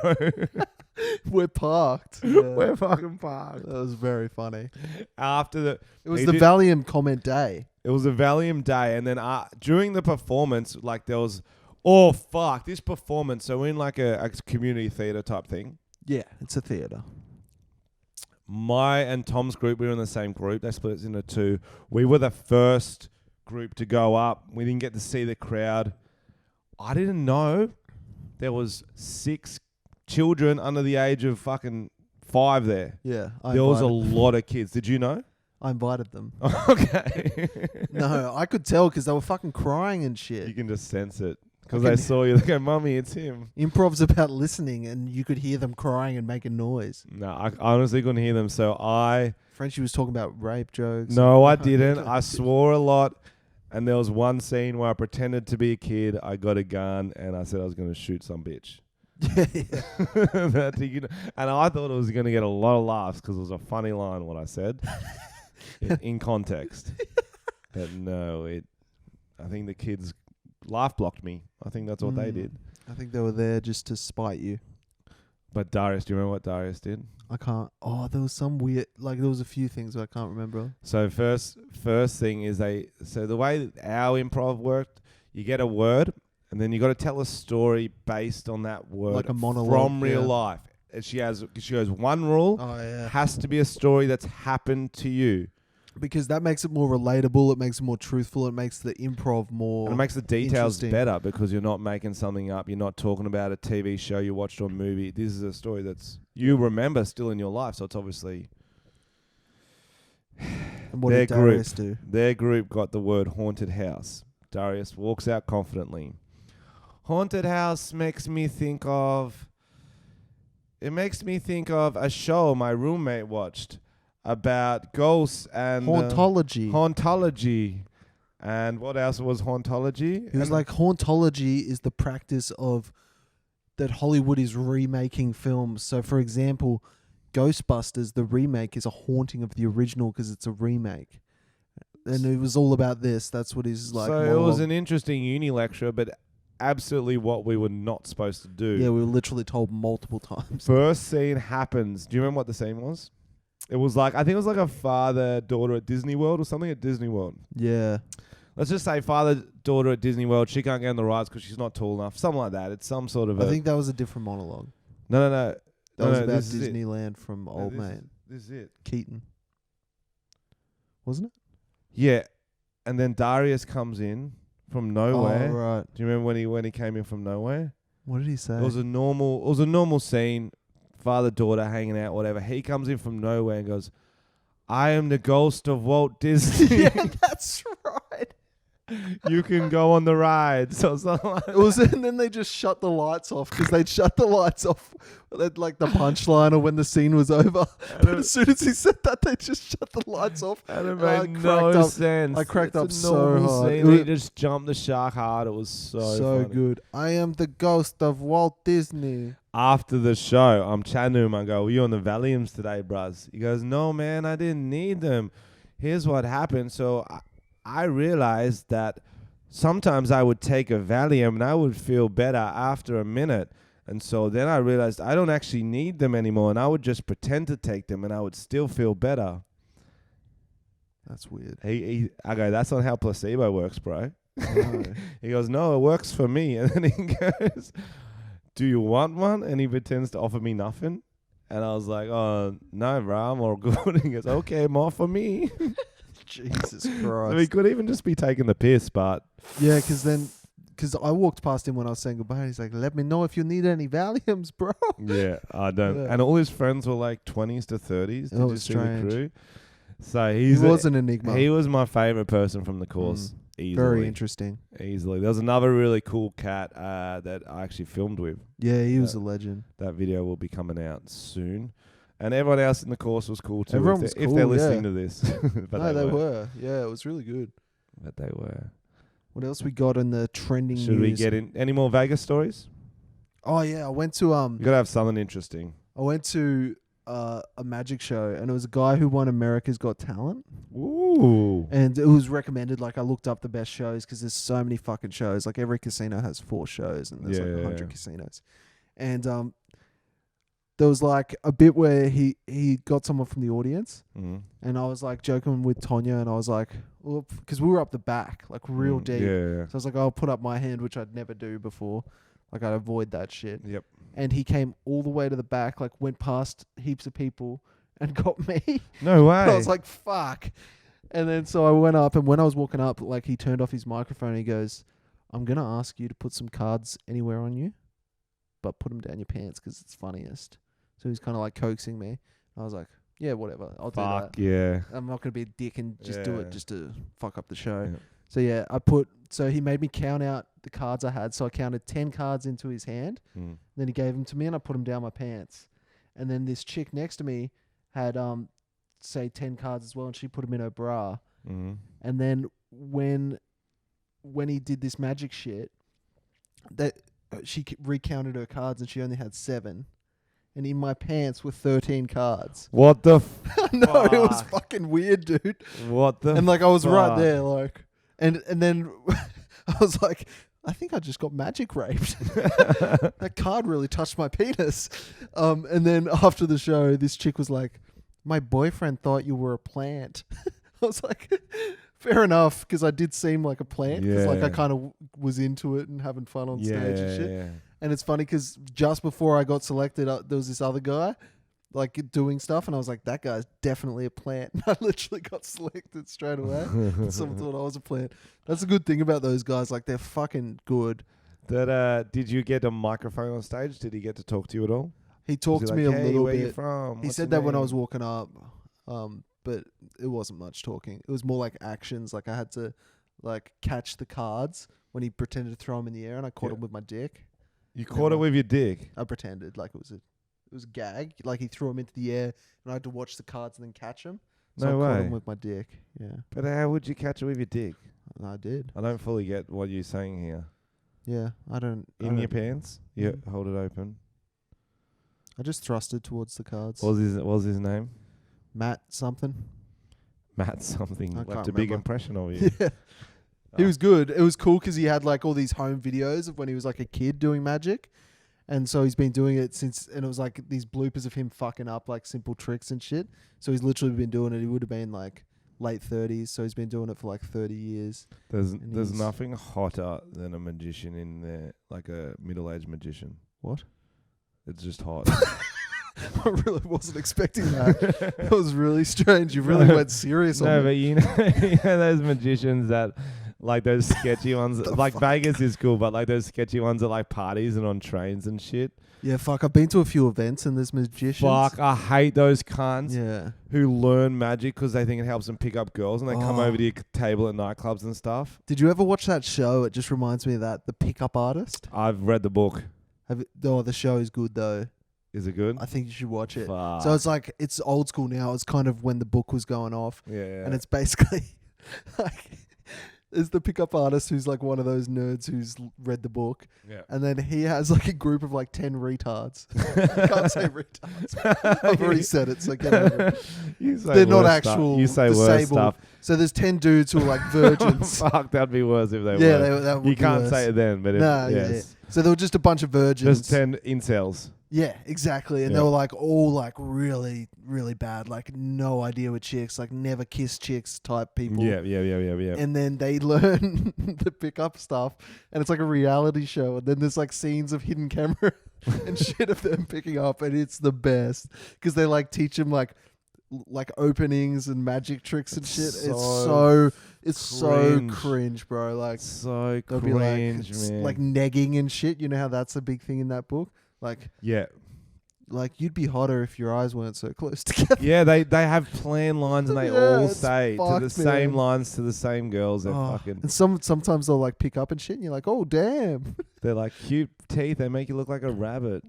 We're parked. Yeah. We're fucking parked. That was very funny. It was the Valium comment day. It was a Valium day, and then during the performance, like there was, oh fuck, this performance. So we're in like a community theater type thing. Yeah, it's a theater. My and Tom's group, we were in the same group. They split us into two. We were the first group to go up. We didn't get to see the crowd. I didn't know there was 6 children under the age of fucking 5 there. Yeah. There was a lot of kids. Did you know? I invited them. Okay. No, I could tell because they were fucking crying and shit. You can just sense it. Because they saw you. They go, "Mummy, it's him." Improv's about listening, and you could hear them crying and making noise. No, I honestly couldn't hear them. So Frenchy was talking about rape jokes. No, I didn't. I swore a lot. And there was one scene where I pretended to be a kid. I got a gun, and I said I was going to shoot some bitch. Yeah. And I thought it was going to get a lot of laughs because it was a funny line what I said in context. But no, I think the kids laugh blocked me. I think that's what they did. I think they were there just to spite you. But Darius, do you remember what Darius did? I can't. Oh, there was some weird, like there was a few things, but I can't remember. So first thing is so the way that our improv worked, you get a word and then you got to tell a story based on that word, like a monologue from real life. And she goes, one rule has to be a story that's happened to you. Because that makes it more relatable, it makes it more truthful, it makes the improv more... And it makes the details better because you're not making something up, you're not talking about a TV show you watched or a movie. This is a story that's you remember still in your life, so it's obviously... And what did Darius do? Their group got the word haunted house. Darius walks out confidently. Haunted house makes me think of... It makes me think of a show my roommate watched about ghosts and... Hauntology. Hauntology. And what else was hauntology? It was like hauntology is the practice of... that Hollywood is remaking films. So, for example, Ghostbusters, the remake, is a haunting of the original because it's a remake. And it was all about this. That's what he's like. So it was an interesting uni lecture, but absolutely what we were not supposed to do. Yeah, we were literally told multiple times. First scene happens. Do you remember what the scene was? It was like, I think it was like a father-daughter at Disney World or something at Disney World. Yeah. Let's just say father-daughter at Disney World. She can't get on the rides because she's not tall enough. Something like that. It's some sort of I think that was a different monologue. No. That was about Disneyland from Old Man. This is it. Keaton. Wasn't it? Yeah. And then Darius comes in from nowhere. Oh, right. Do you remember when he came in from nowhere? What did he say? It was a normal scene. Father-daughter hanging out, whatever. He comes in from nowhere and goes, "I am the ghost of Walt Disney." Yeah, that's right. You can go on the rides or something like that. It was, and then they just shut the lights off because they'd shut the lights off at like the punchline or when the scene was over. But as soon as he said that, they just shut the lights off. And it made no sense. I cracked up so normal hard. Scene. He just jumped the shark hard. It was so funny. Good. I am the ghost of Walt Disney. After the show, I'm chatting to him. I go, "Were you on the Valiums today, bruz?" He goes, "No, man, I didn't need them. Here's what happened. So I realized that sometimes I would take a Valium and I would feel better after a minute. And so then I realized I don't actually need them anymore. And I would just pretend to take them and I would still feel better." That's weird. I go, that's not how placebo works, bro. No. He goes, no, it works for me. And then he goes, do you want one? And he pretends to offer me nothing. And I was like, oh, no, bro, I'm all good. He goes, okay, more for me. Jesus So he Christ. could even just be taking the piss, but... Yeah, because I walked past him when I was saying goodbye. He's like, let me know if you need any Valiums, bro. Yeah, I don't. Yeah. And all his friends were like 20s to 30s. Did Oh, you see strange. the crew? So He was an enigma. He was my favorite person from the course. Easily. Very interesting. Easily. There was another really cool cat that I actually filmed with. Yeah, he was a legend. That video will be coming out soon. And everyone else in the course was cool too. Everyone was if cool, they're yeah. listening to this. But No, they were. Yeah, it was really good. But they were. What else we got in the trending Should we news? get in any more Vegas stories? Oh yeah, I went to You gotta have something interesting. a magic show, and it was a guy who won America's Got Talent. Ooh. And it was recommended. Like I looked up the best shows because there's so many fucking shows. Like every casino has 4 shows, and there's like 100 casinos. And there was like a bit where he got someone from the audience, and I was like joking with Tonya, and I was like, because we were up the back, like real deep. Yeah. So I was like, I'll put up my hand, which I'd never do before. Like I'd avoid that shit. Yep. And he came all the way to the back, like went past heaps of people and got me. No way. And I was like, fuck. And then so I went up, and when I was walking up, like he turned off his microphone and he goes, I'm going to ask you to put some cards anywhere on you, but put them down your pants because it's funniest. So he's kind of like coaxing me. I was like, yeah, whatever. I'll do that. Yeah. I'm not going to be a dick and just do it just to fuck up the show. Yeah. So yeah, so he made me count out the cards I had. So I counted 10 cards into his hand. Then he gave them to me and I put them down my pants. And then this chick next to me had, say 10 cards as well, and she put them in her bra. And then when he did this magic shit, that she recounted her cards and she only had 7. And in my pants were 13 cards. What the No, it was fucking weird, dude. What the And like I was right fuck? there, like, and then I was like, I think I just got magic raped. That card really touched my penis. And then after the show, this chick was like, my boyfriend thought you were a plant. I was like, fair enough, because I did seem like a plant. Because like I kind of was into it and having fun on stage and shit. Yeah. And it's funny because just before I got selected, there was this other guy like doing stuff, and I was like, that guy's definitely a plant. And I literally got selected straight away. Someone thought I was a plant. That's a good thing about those guys. Like they're fucking good. Did you get a microphone on stage? Did he get to talk to you at all? He talked Was to he me like, a "Hey, little where you bit. from? He What's said your that when I was name?" walking up, but it wasn't much talking. It was more like actions. Like I had to like catch the cards when he pretended to throw them in the air, and I caught him with my dick. You caught it with your dick. I pretended like it was a gag. Like he threw them into the air, and I had to watch the cards and then catch them. So No I caught way. him with my dick. Yeah, But how would you catch it with your dick? I did. I don't fully get what you're saying here. Yeah, I don't. In your pants? Yeah, hold it open. I just thrusted towards the cards. What was his name? Matt something. Matt something. I Left can't a big remember. impression of you. Yeah. He was good. It was cool because he had like all these home videos of when he was like a kid doing magic. And so he's been doing it since, and it was like these bloopers of him fucking up like simple tricks and shit. So he's literally been doing it. He would have been like late 30s. So he's been doing it for like 30 years. There's nothing hotter than a magician in there, like a middle-aged magician. What? It's just hot. I really wasn't expecting that. That was really strange. You really went serious on No, it. but you know those magicians that, like those sketchy ones, like Vegas is cool, but like those sketchy ones at like parties and on trains and shit. Yeah, fuck. I've been to a few events and there's magicians. Fuck, I hate those cunts Yeah. who learn magic because they think it helps them pick up girls and they come Oh. over to your table at nightclubs and stuff. Did you ever watch that show? It just reminds me of that. The Pickup Artist. I've read the book. The show is good though. Is it good? I think you should watch it. Fuck. So it's like, it's old school now. It's kind of when the book was going off. Yeah. And it's basically like, there's the pickup artist who's like one of those nerds who's read the book. Yeah. And then he has like a group of like 10 retards. You can't say retards. I've already said it, so get over it. They're not actual You say worse disabled. stuff. So there's 10 dudes who are like virgins. Fuck, that'd be worse if they Yeah, were. that would You be can't worse. say it then, but No, yes. yeah. So they were just a bunch of virgins. Just 10 incels. Yeah, exactly. And Yeah. they were like all like really, really bad, like no idea with chicks, like never kiss chicks type people. Yeah. And then they learn the pickup stuff, and it's like a reality show. And then there's like scenes of hidden camera and shit of them picking up, and it's the best because they like teach them like openings and magic tricks and shit. It's so cringe, bro. Like So they'll cringe, be like man. like negging and shit. You know how that's a big thing in that book. Like yeah. you'd be hotter if your eyes weren't so close together. Yeah, they have planned lines and they Yeah, all it's say to the fucked, same man. lines to the same girls. They're Oh, fucking. and sometimes they'll like pick up and shit, and you're like, oh damn. They're like cute teeth. They make you look like a rabbit.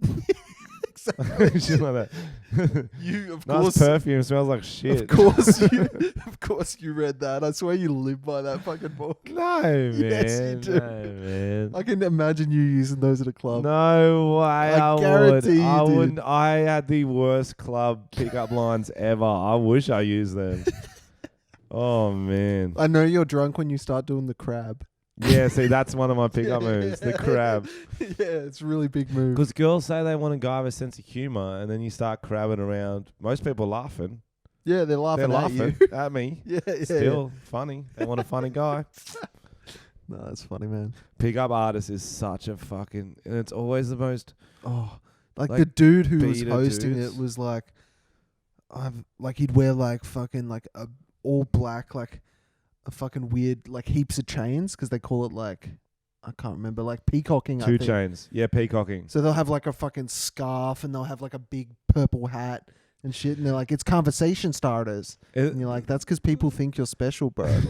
Exactly. Shit like that. You of Nice course. perfume. Smells like shit. Of course you read that. I swear you live by that fucking book. No, man. Yes, you do. No, man. I can imagine you using those at a club. No way. I I guarantee would. I you did. wouldn't. I had the worst club pickup lines ever. I wish I used them. Oh man. I know you're drunk when you start doing the crab. Yeah. See, that's one of my pickup moves. The crab. Yeah, it's a really big move. Because girls say they want a guy with a sense of humor, and then you start crabbing around. Most people are laughing. Yeah, they're laughing They're at you. laughing at me. Yeah, Still funny. They want a funny guy. No, that's funny, man. Pickup artist is such a fucking, and it's always the most. Oh, like Like the dude who was beta hosting dudes. it was like, he'd wear like fucking like a all black, like a fucking weird, like heaps of chains because they call it like, I can't remember, like peacocking. I 2 think. Chains. Yeah, peacocking. So they'll have like a fucking scarf and they'll have like a big purple hat and shit, and they're like, it's conversation starters. And you're like, that's because people think you're special, bro.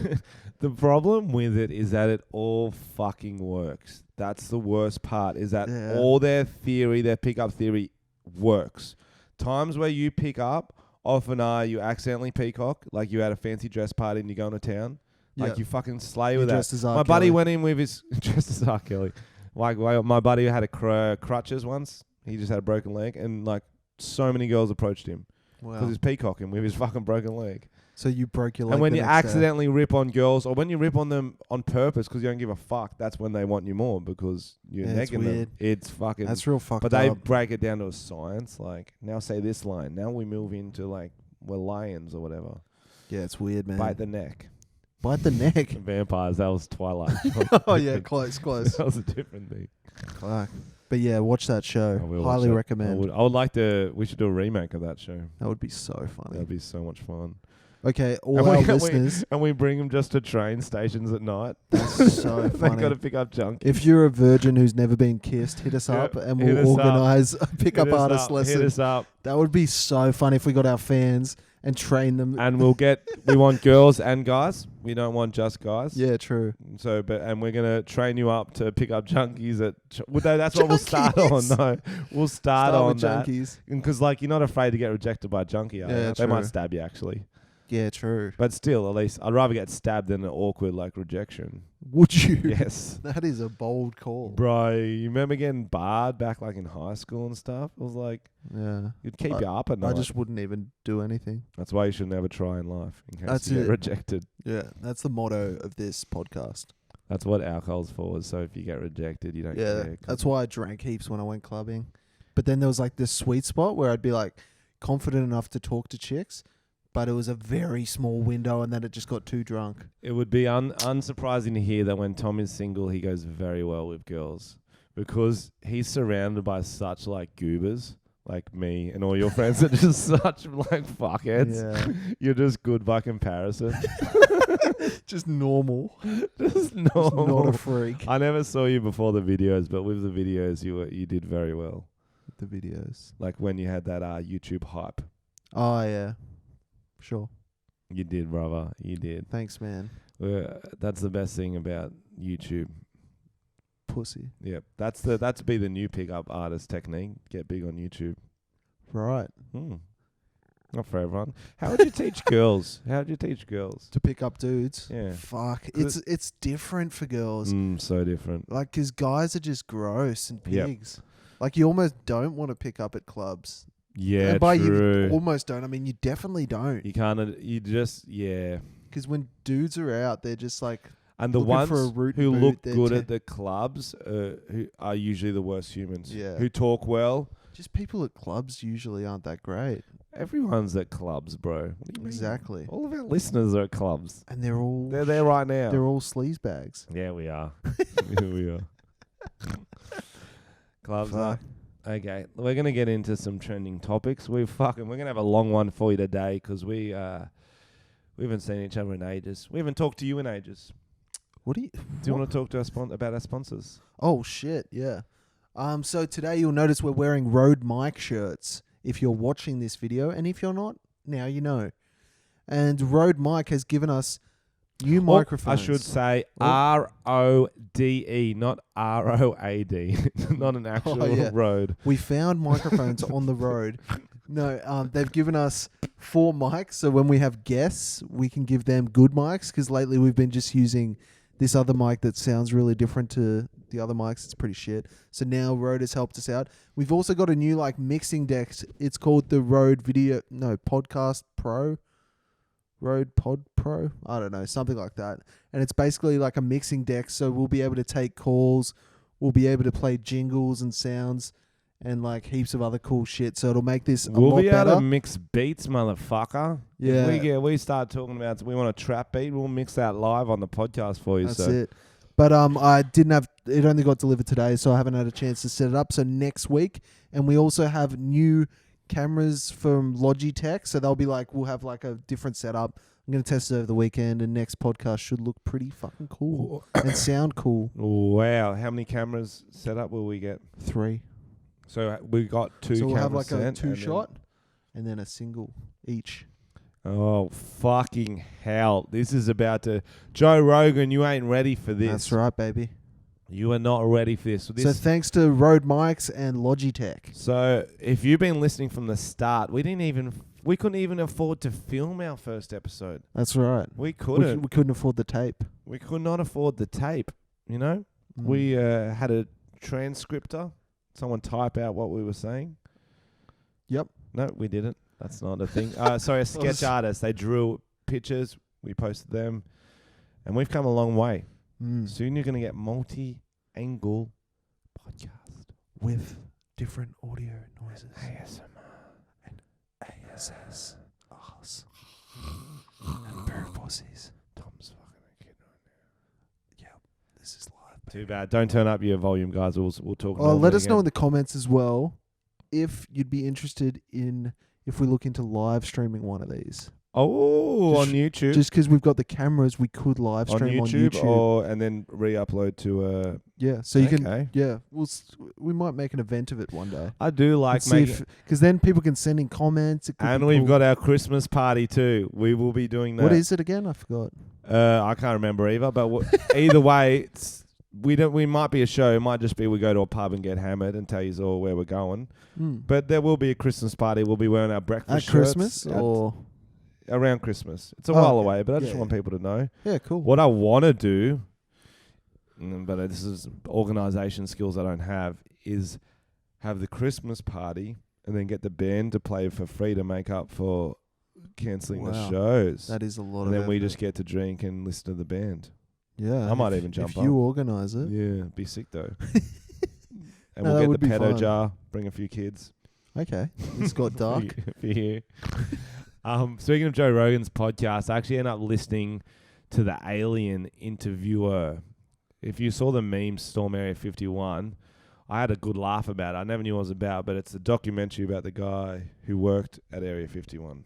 The problem with it is that it all fucking works. That's the worst part, is that Yeah. all their pickup theory works. Times where you pick up often are you accidentally peacock, like you had a fancy dress party and you're going to town. Like Yeah. you fucking slay You're with that. dressed as R. My buddy Kelly. went in with his dressed as R. Kelly. Like my buddy had a crutches once. He just had a broken leg, and like so many girls approached him because Wow. he's peacocking with his fucking broken leg. So you broke your leg. And when the you next day. accidentally rip on girls, or when you rip on them on purpose because you don't give a fuck, that's when they want you more because you're Yeah, it's negging them. weird. It's fucking. That's real fucked but up. they break it down to a science. Like now, say this line. Now we move into like we're lions or whatever. Yeah, it's weird, man. Bite the neck. Bite the neck. Vampires. That was Twilight. Oh yeah, close. That was a different thing. Fuck. But yeah, watch that show. I will Highly watch it. recommend. I would like to. We should do a remake of that show. That would be so funny. That'd be so much fun. Okay, all And our we- and we- listeners, And we bring them just to train stations at night. that's so They funny. got to pick up junk. If you're a virgin who's never been kissed, hit us Yeah, up and hit we'll us up. organize a pickup artist Hit lesson. us up. That would be so fun if we got our fans and train them. And we want girls and guys. We don't want just guys. Yeah, true. So, and we're going to train you up to pick up junkies that's what we'll start on. Junkies. No, we'll start Start on with that. junkies. Because like you're not afraid to get rejected by a junkie, are Yeah, you? They might true. stab you actually. Yeah, true. But still, at least I'd rather get stabbed than an awkward like rejection. Would you? Yes. That is a bold call. Bro, you remember getting barred back like in high school and stuff? It was like, Yeah. it'd keep you up at night. I just wouldn't even do anything. That's why you should never try in life in case That's you it. get rejected. Yeah, that's the motto of this podcast. That's what alcohol's for. So if you get rejected, you don't Yeah, care. that's why I drank heaps when I went clubbing. But then there was like this sweet spot where I'd be like confident enough to talk to chicks, but it was a very small window and then it just got too drunk. It would be unsurprising to hear that when Tom is single, he goes very well with girls because he's surrounded by such like goobers like me and all your friends are just such like fuckheads. Yeah. You're just good by comparison. Just normal. Just Just not normal. a freak. I never saw you before the videos, but with the videos, you did very well. The videos. Like when you had that YouTube hype, Oh, yeah. Sure. you did, brother. You did. Thanks, man. That's the best thing about YouTube. Pussy. Yep, that's be the new pickup artist technique. Get big on YouTube. Right. Not for everyone. How would you teach girls? How would you teach girls? To pick up dudes. Yeah. Fuck. 'Cause It's different for girls. So different. Like, 'cause guys are just gross and Yep. pigs. Like, you almost don't want to pick up at clubs. Yeah, And by true. you almost don't, I mean, you definitely don't. You can't. You just yeah. Because when dudes are out, they're just like, And the looking ones for a root who boot, look they're good at the clubs who are usually the worst humans. Yeah. Who talk well, Just people at clubs usually aren't that great. Everyone's at clubs, bro. What do you mean? Exactly. All of our listeners are at clubs. And they're all They're there right now. They're all sleaze bags. Yeah, we are. Yeah, we are. Clubs Fuck. are. Okay, we're gonna get into some trending topics. We're gonna have a long one for you today because we haven't seen each other in ages. We haven't talked to you in ages. What do you? Do you want to talk to us about our sponsors? Oh shit, yeah. So today you'll notice we're wearing Rode mic shirts if you're watching this video, and if you're not, now you know. And Rode Mic has given us new microphones. I should say RODE, not ROAD. Not an actual road. We found microphones on the road. No, they've given us 4 mics, so when we have guests, we can give them good mics, because lately we've been just using this other mic that sounds really different to the other mics. It's pretty shit. So now Rode has helped us out. We've also got a new mixing deck. It's called the Rode Podcast Pro. Rode Pod Pro? I don't know, something like that. And it's basically like a mixing deck, so we'll be able to take calls, we'll be able to play jingles and sounds, and heaps of other cool shit. So it'll make this a lot better. We'll be able to mix beats, motherfucker. Yeah. If we start talking about we want a trap beat, we'll mix that live on the podcast for you. That's it. But I didn't have it. Only got delivered today, so I haven't had a chance to set it up. So next week, and we also have new cameras from Logitech, so they'll be we'll have a different setup. I'm going to test it over the weekend, and next podcast should look pretty fucking cool and sound cool. Wow. How many cameras set up will we get? 3. So we got 2 cameras. So we'll have a sent 2-shot and then a single each. Oh, fucking hell. This is about to... Joe Rogan, you ain't ready for this. That's right, baby. You are not ready for this. So thanks to Rode Mics and Logitech. So if you've been listening from the start, we couldn't even afford to film our first episode. That's right. We couldn't. We couldn't afford the tape. We could not afford the tape, you know? We had a transcriptor. Someone type out what we were saying. Yep. No, we didn't. That's not a thing. Sorry, a sketch artist. They drew pictures. We posted them. And we've come a long way. Soon you're going to get multi-angle podcast. With different audio noises. ASMR. And ASS. Us. And bird voices. Tom's fucking a kid right now. Yep. This is live. Too bad. Don't turn up your volume, guys. We'll talk. Let us know in the comments as well if you'd be interested in if we look into live streaming one of these. Oh, on YouTube. Just because we've got the cameras, we could live stream on YouTube. And then re-upload to yeah, so you can. Yeah, we might make an event of it one day. I do making, because then people can send in comments. And we've got our Christmas party too. We will be doing that. What is it again? I forgot. I can't remember either. But either way, we might be a show. It might just be we go to a pub and get hammered and tell you all where we're going. But there will be a Christmas party. We'll be wearing our breakfast shirts. At Christmas or around Christmas. It's a while away, but I just want people to know. Yeah, cool. What I want to do, but this is organisation skills I don't have, is have the Christmas party and then get the band to play for free to make up for cancelling the shows. That is a lot and of then we just get to drink and listen to the band. Yeah. I might even jump if up. you organise it. Yeah, be sick though. And we'll get the pedo jar, bring a few kids. Okay. It's got dark. for you. Speaking of Joe Rogan's podcast, I actually ended up listening to the Alien interviewer. If you saw the meme Storm Area 51, I had a good laugh about it. I never knew what it was about, but it's a documentary about the guy who worked at Area 51.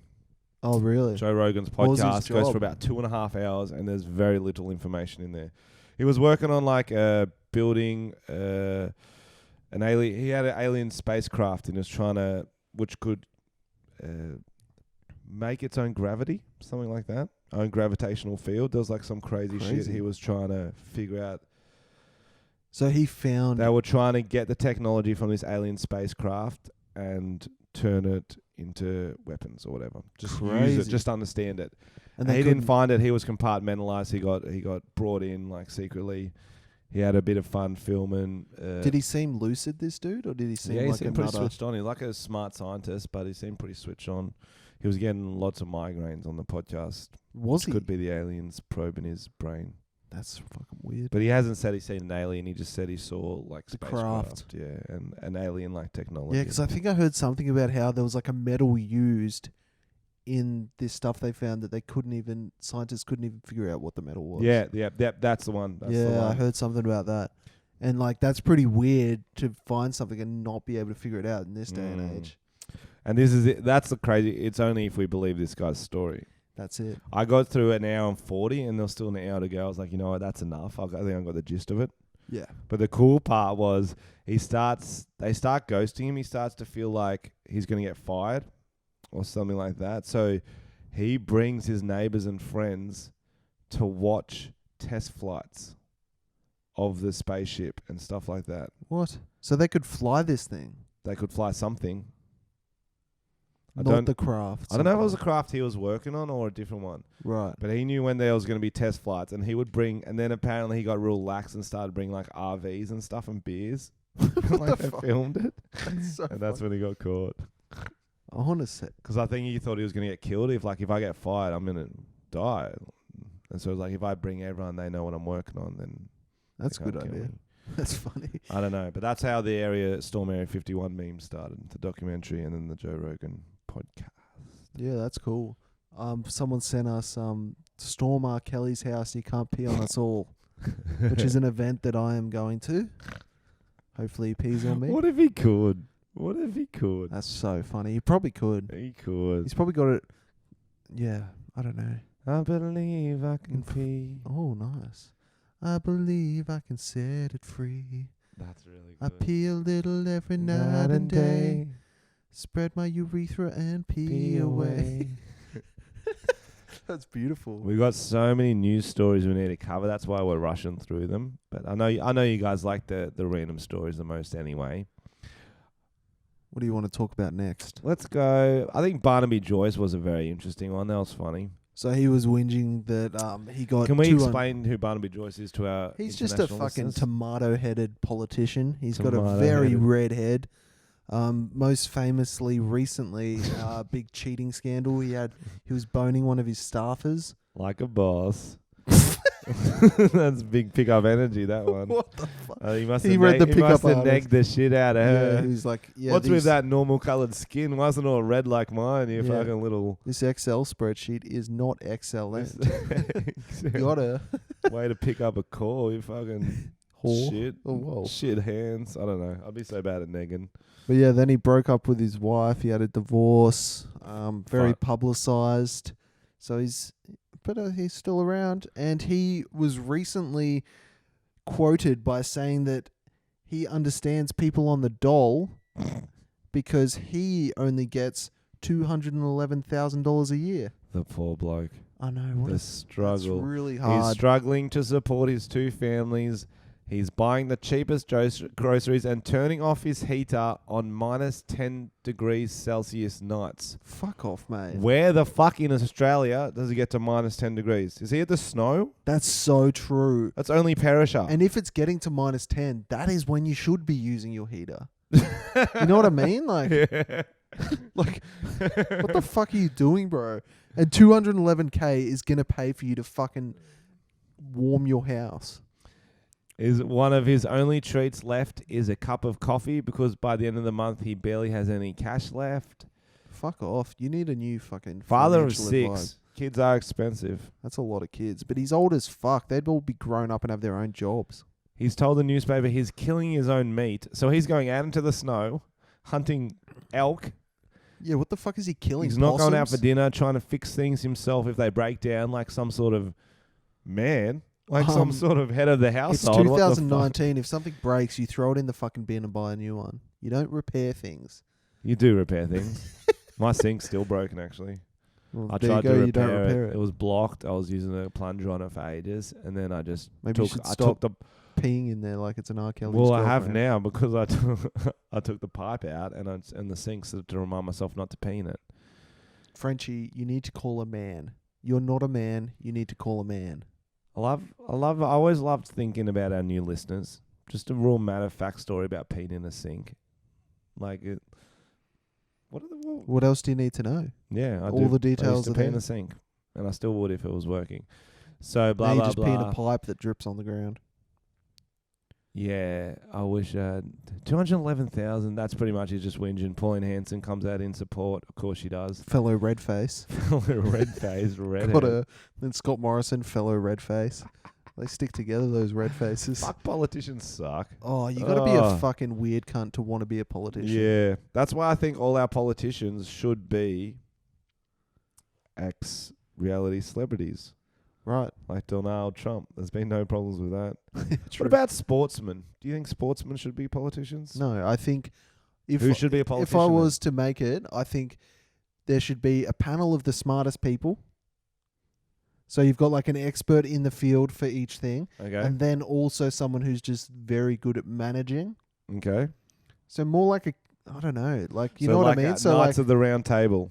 Oh, really? Joe Rogan's podcast goes for about 2.5 hours, and there's very little information in there. He was working on building an alien. He had an alien spacecraft and was trying to, which could make its own gravity, something like that, own gravitational field. There was some crazy shit he was trying to figure out. So he found... They were trying to get the technology from this alien spacecraft and turn it into weapons or whatever. Just use it, just understand it. And he didn't find it. He was compartmentalized. He got brought in secretly. He had a bit of fun filming. Did he seem lucid, this dude, or did he seem he seemed pretty switched on. He's like a smart scientist, but he seemed pretty switched on. He was getting lots of migraines on the podcast. Was he? Could be the aliens probing his brain. That's fucking weird. But he hasn't said he's seen an alien. He just said he saw like The spacecraft. craft. Yeah, and an alien like technology. Yeah, because I think I heard something about how there was like a metal used in this stuff they found that scientists couldn't even figure out what the metal was. Yeah, that's the one. That's the yeah, one. I heard something about that. And like that's pretty weird to find something and not be able to figure it out in this day and age. And this is it. That's the crazy. It's only if we believe this guy's story. That's it. I got through an hour and 40, and there's still an hour to go. I was like, you know what, that's enough. I think I got the gist of it. Yeah. But the cool part was they start ghosting him. He starts to feel like he's going to get fired or something like that. So he brings his neighbors and friends to watch test flights of the spaceship and stuff like that. What? So they could fly this thing? They could fly something. Not the craft. I don't know if it was a craft he was working on or a different one. Right. But he knew when there was going to be test flights, and he would bring, and then apparently he got real lax and started bringing like RVs and stuff and beers. Like they filmed it. That's so And that's when he got caught. I want to say. Because I think he thought he was going to get killed. If I get fired, I'm going to die. And so it was like, if I bring everyone, they know what I'm working on, then That's a they good can't kill idea. me. That's funny. I don't know. But that's how the Storm Area 51 meme started. The documentary and then the Joe Rogan podcast. Yeah, that's cool. Someone sent us storm R. Kelly's house. He can't pee on us all, which is an event that I am going to. Hopefully he pees on me. What if he could? What if he could? That's so funny. He probably could. He could. He's probably got it. Yeah, I don't know. I believe I can pee. Oh, nice. I believe I can set it free. That's really good. I pee a little every night and day. Spread my urethra and pee away. That's beautiful. We got so many news stories we need to cover. That's why we're rushing through them. But I know you guys like the random stories the most anyway. What do you want to talk about next? Let's go. I think Barnaby Joyce was a very interesting one. That was funny. So he was whinging that he got. Can we explain who Barnaby Joyce is to our He's just a international fucking listeners? tomato-headed politician. He's got a Tomato-headed. very red head. Most famously, recently, big cheating scandal. He was boning one of his staffers. Like a boss. That's big pickup energy, that one. What the fuck? He must He have read the he pickup must have artist. negged the shit out of her. Yeah, he was like, yeah. What's with that normal coloured skin? Wasn't all red like mine, you Yeah. fucking little... This Excel spreadsheet is not excellent. Got her. Way to pick up a call, you fucking Whore. shit. Oh, whoa. Shit hands. I don't know. I'd be so bad at negging. But yeah, then he broke up with his wife. He had a divorce. Very Fuck. publicized. So he's still around. And he was recently quoted by saying that he understands people on the dole because he only gets $211,000 a year. The poor bloke. I know. What The that's struggle. really He's hard. struggling to support his two families. He's buying the cheapest groceries and turning off his heater on minus 10 degrees Celsius nights. Fuck off, mate. Where the fuck in Australia does he get to minus 10 degrees? Is he at the snow? That's so true. That's only Perisher. And if it's getting to minus 10, that is when you should be using your heater. You know what I mean? Like, Yeah. like, what the fuck are you doing, bro? And 211K is going to pay for you to fucking warm your house. Is one of his only treats left is a cup of coffee because by the end of the month he barely has any cash left. Fuck off. You need a new fucking Father of financial 6. advice. Kids are expensive. That's a lot of kids. But he's old as fuck. They'd all be grown up and have their own jobs. He's told the newspaper he's killing his own meat. So he's going out into the snow, hunting elk. Yeah, what the fuck is he killing? He's not going out for possums? dinner, trying to fix things himself if they break down like some sort of man. Like some sort of head of the It's household. What the fuck? 2019. If something breaks, you throw it in the fucking bin and buy a new one. You don't repair things. You do repair things. My sink's still broken, actually. Well, I there tried you go. to You don't repair repair it. It was blocked. I was using a plunger on it for ages, and then I just Maybe you took. should I stop took the. peeing in there like it's an R. Kelly's Well, I have girlfriend. now because I took I took the pipe out and the sink so to remind myself not to pee in it. Frenchy, you need to call a man. You're not a man. You need to call a man. I always loved thinking about our new listeners. Just a real matter of fact story about peeing in a sink. Like it. What else do you need to know? Yeah, I All do. the details I used are to pee in there. the sink, and I still would if it was working. So blah now you blah just pee in blah. a pipe that drips on the ground. Yeah, I wish 211,000. That's pretty much he's just whinging. Pauline Hanson comes out in support. Of course she does. Fellow red face. Red face, red. Then Scott Morrison, fellow red face. They stick together, those red faces. Fuck, politicians suck. Oh, you got to be a fucking weird cunt to want to be a politician. Yeah, that's why I think all our politicians should be ex-reality celebrities. Right. Like Donald Trump. There's been no problems with that. What about sportsmen? Do you think sportsmen should be politicians? No, I think Who should be a politician? if I was to make it, I think there should be a panel of the smartest people. So you've got like an expert in the field for each thing. Okay. And then also someone who's just very good at managing. Okay. So more like I don't know, like, you So know what like I mean? a So Knights like, of the Round Table.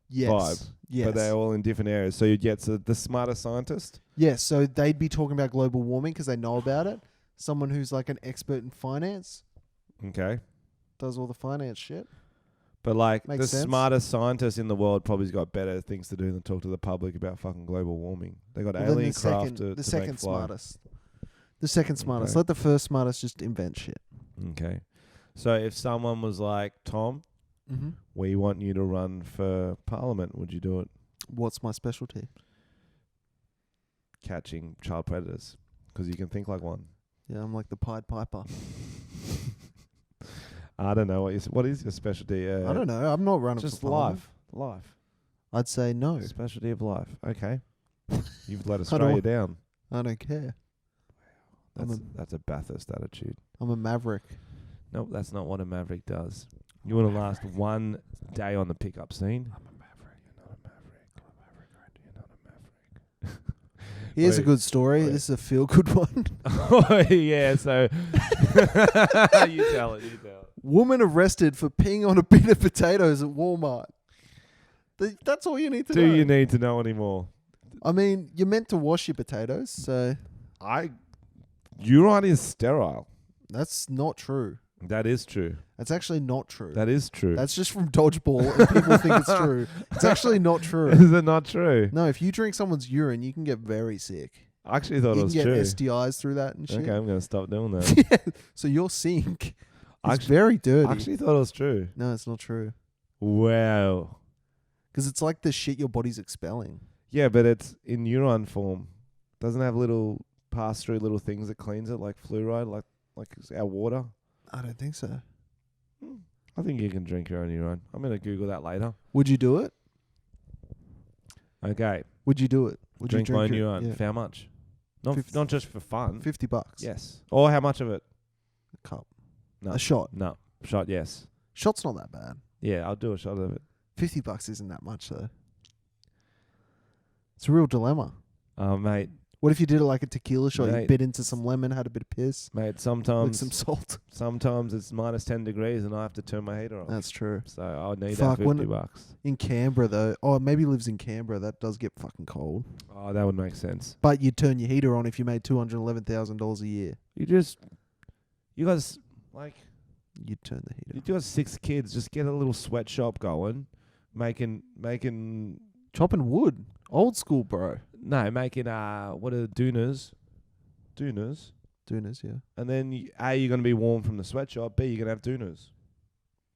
yes. vibe. Yes. But they're all in different areas. So you'd get the smarter scientist. Yes, so they'd be talking about global warming because they know about it. Someone who's like an expert in finance, Okay. does all the finance shit. But like Makes the sense. smartest scientist in the world probably's got better things to do than talk to the public about fucking global warming. They got Well, then alien the craft second, to the make second fly. smartest. The second smartest. Okay. Let the first smartest just invent shit. Okay. So if someone was like, Tom, Mm-hmm. we want you to run for parliament, would you do it? What's my specialty? Catching child predators. Because you can think like one. Yeah, I'm like the Pied Piper. I don't know. What is your specialty? I don't know. I'm not running Just for parliament. Life. I'd say no. Specialty of life. Okay. You've let I don't Australia want- down. I don't care. That's a Bathurst attitude. I'm a maverick. Nope, that's not what a maverick does. You want to last one day on the pickup scene. I'm a maverick. You're not a maverick. I'm a maverick, right? You're not a maverick. Here's a Wait, good story. wait. This is a feel-good one. Oh, yeah, so... you tell it. Woman arrested for peeing on a bin of potatoes at Walmart. That's all you need to know. Do you need to know anymore? I mean, you're meant to wash your potatoes, so Urine is sterile. that's not true. That is true. That's actually not true. That is true. That's just from dodgeball, and people think it's true. It's actually not true. Is it not true? No, if you drink someone's urine, you can get very sick. I actually thought You it can was get true. STIs through that and shit. Okay, I'm going to stop doing that. Yeah, so your sink is Actually- very dirty. I actually thought it was true. No, it's not true. Wow. Because it's like the shit your body's expelling. Yeah, but it's in urine form. Doesn't have little pass-through little things that cleans it, like fluoride, like our water. I don't think so. I think you can drink your own urine. I'm going to Google that later. Would you do it? Okay. Would you do it? Would Drink you my own your- urine. yeah. For how much? Not 50 not just for fun. $50. Yes. Or how much of it? A cup. No. A shot. No. Shot, yes. Shot's not that bad. Yeah, I'll do a shot of it. $50 isn't that much though. It's a real dilemma. Mate, What if you did it like a tequila shot? You Mate. bit into some lemon, had a bit of piss, with sometimes some salt. sometimes it's minus 10 degrees and I have to turn my heater on. That's true. So I'll need Fuck, that $50. In Canberra though, maybe he lives in Canberra. That does get fucking cold. Oh, that would make sense. But you'd turn your heater on if you made $211,000 a year. You guys, like, You'd turn the heater. you got 6 kids. Just get a little sweatshop going, making Chopping wood. Old school, bro. what are doonas? Doonas. Doonas, yeah. And then you're going to be warm from the sweatshop. B, you're going to have doonas.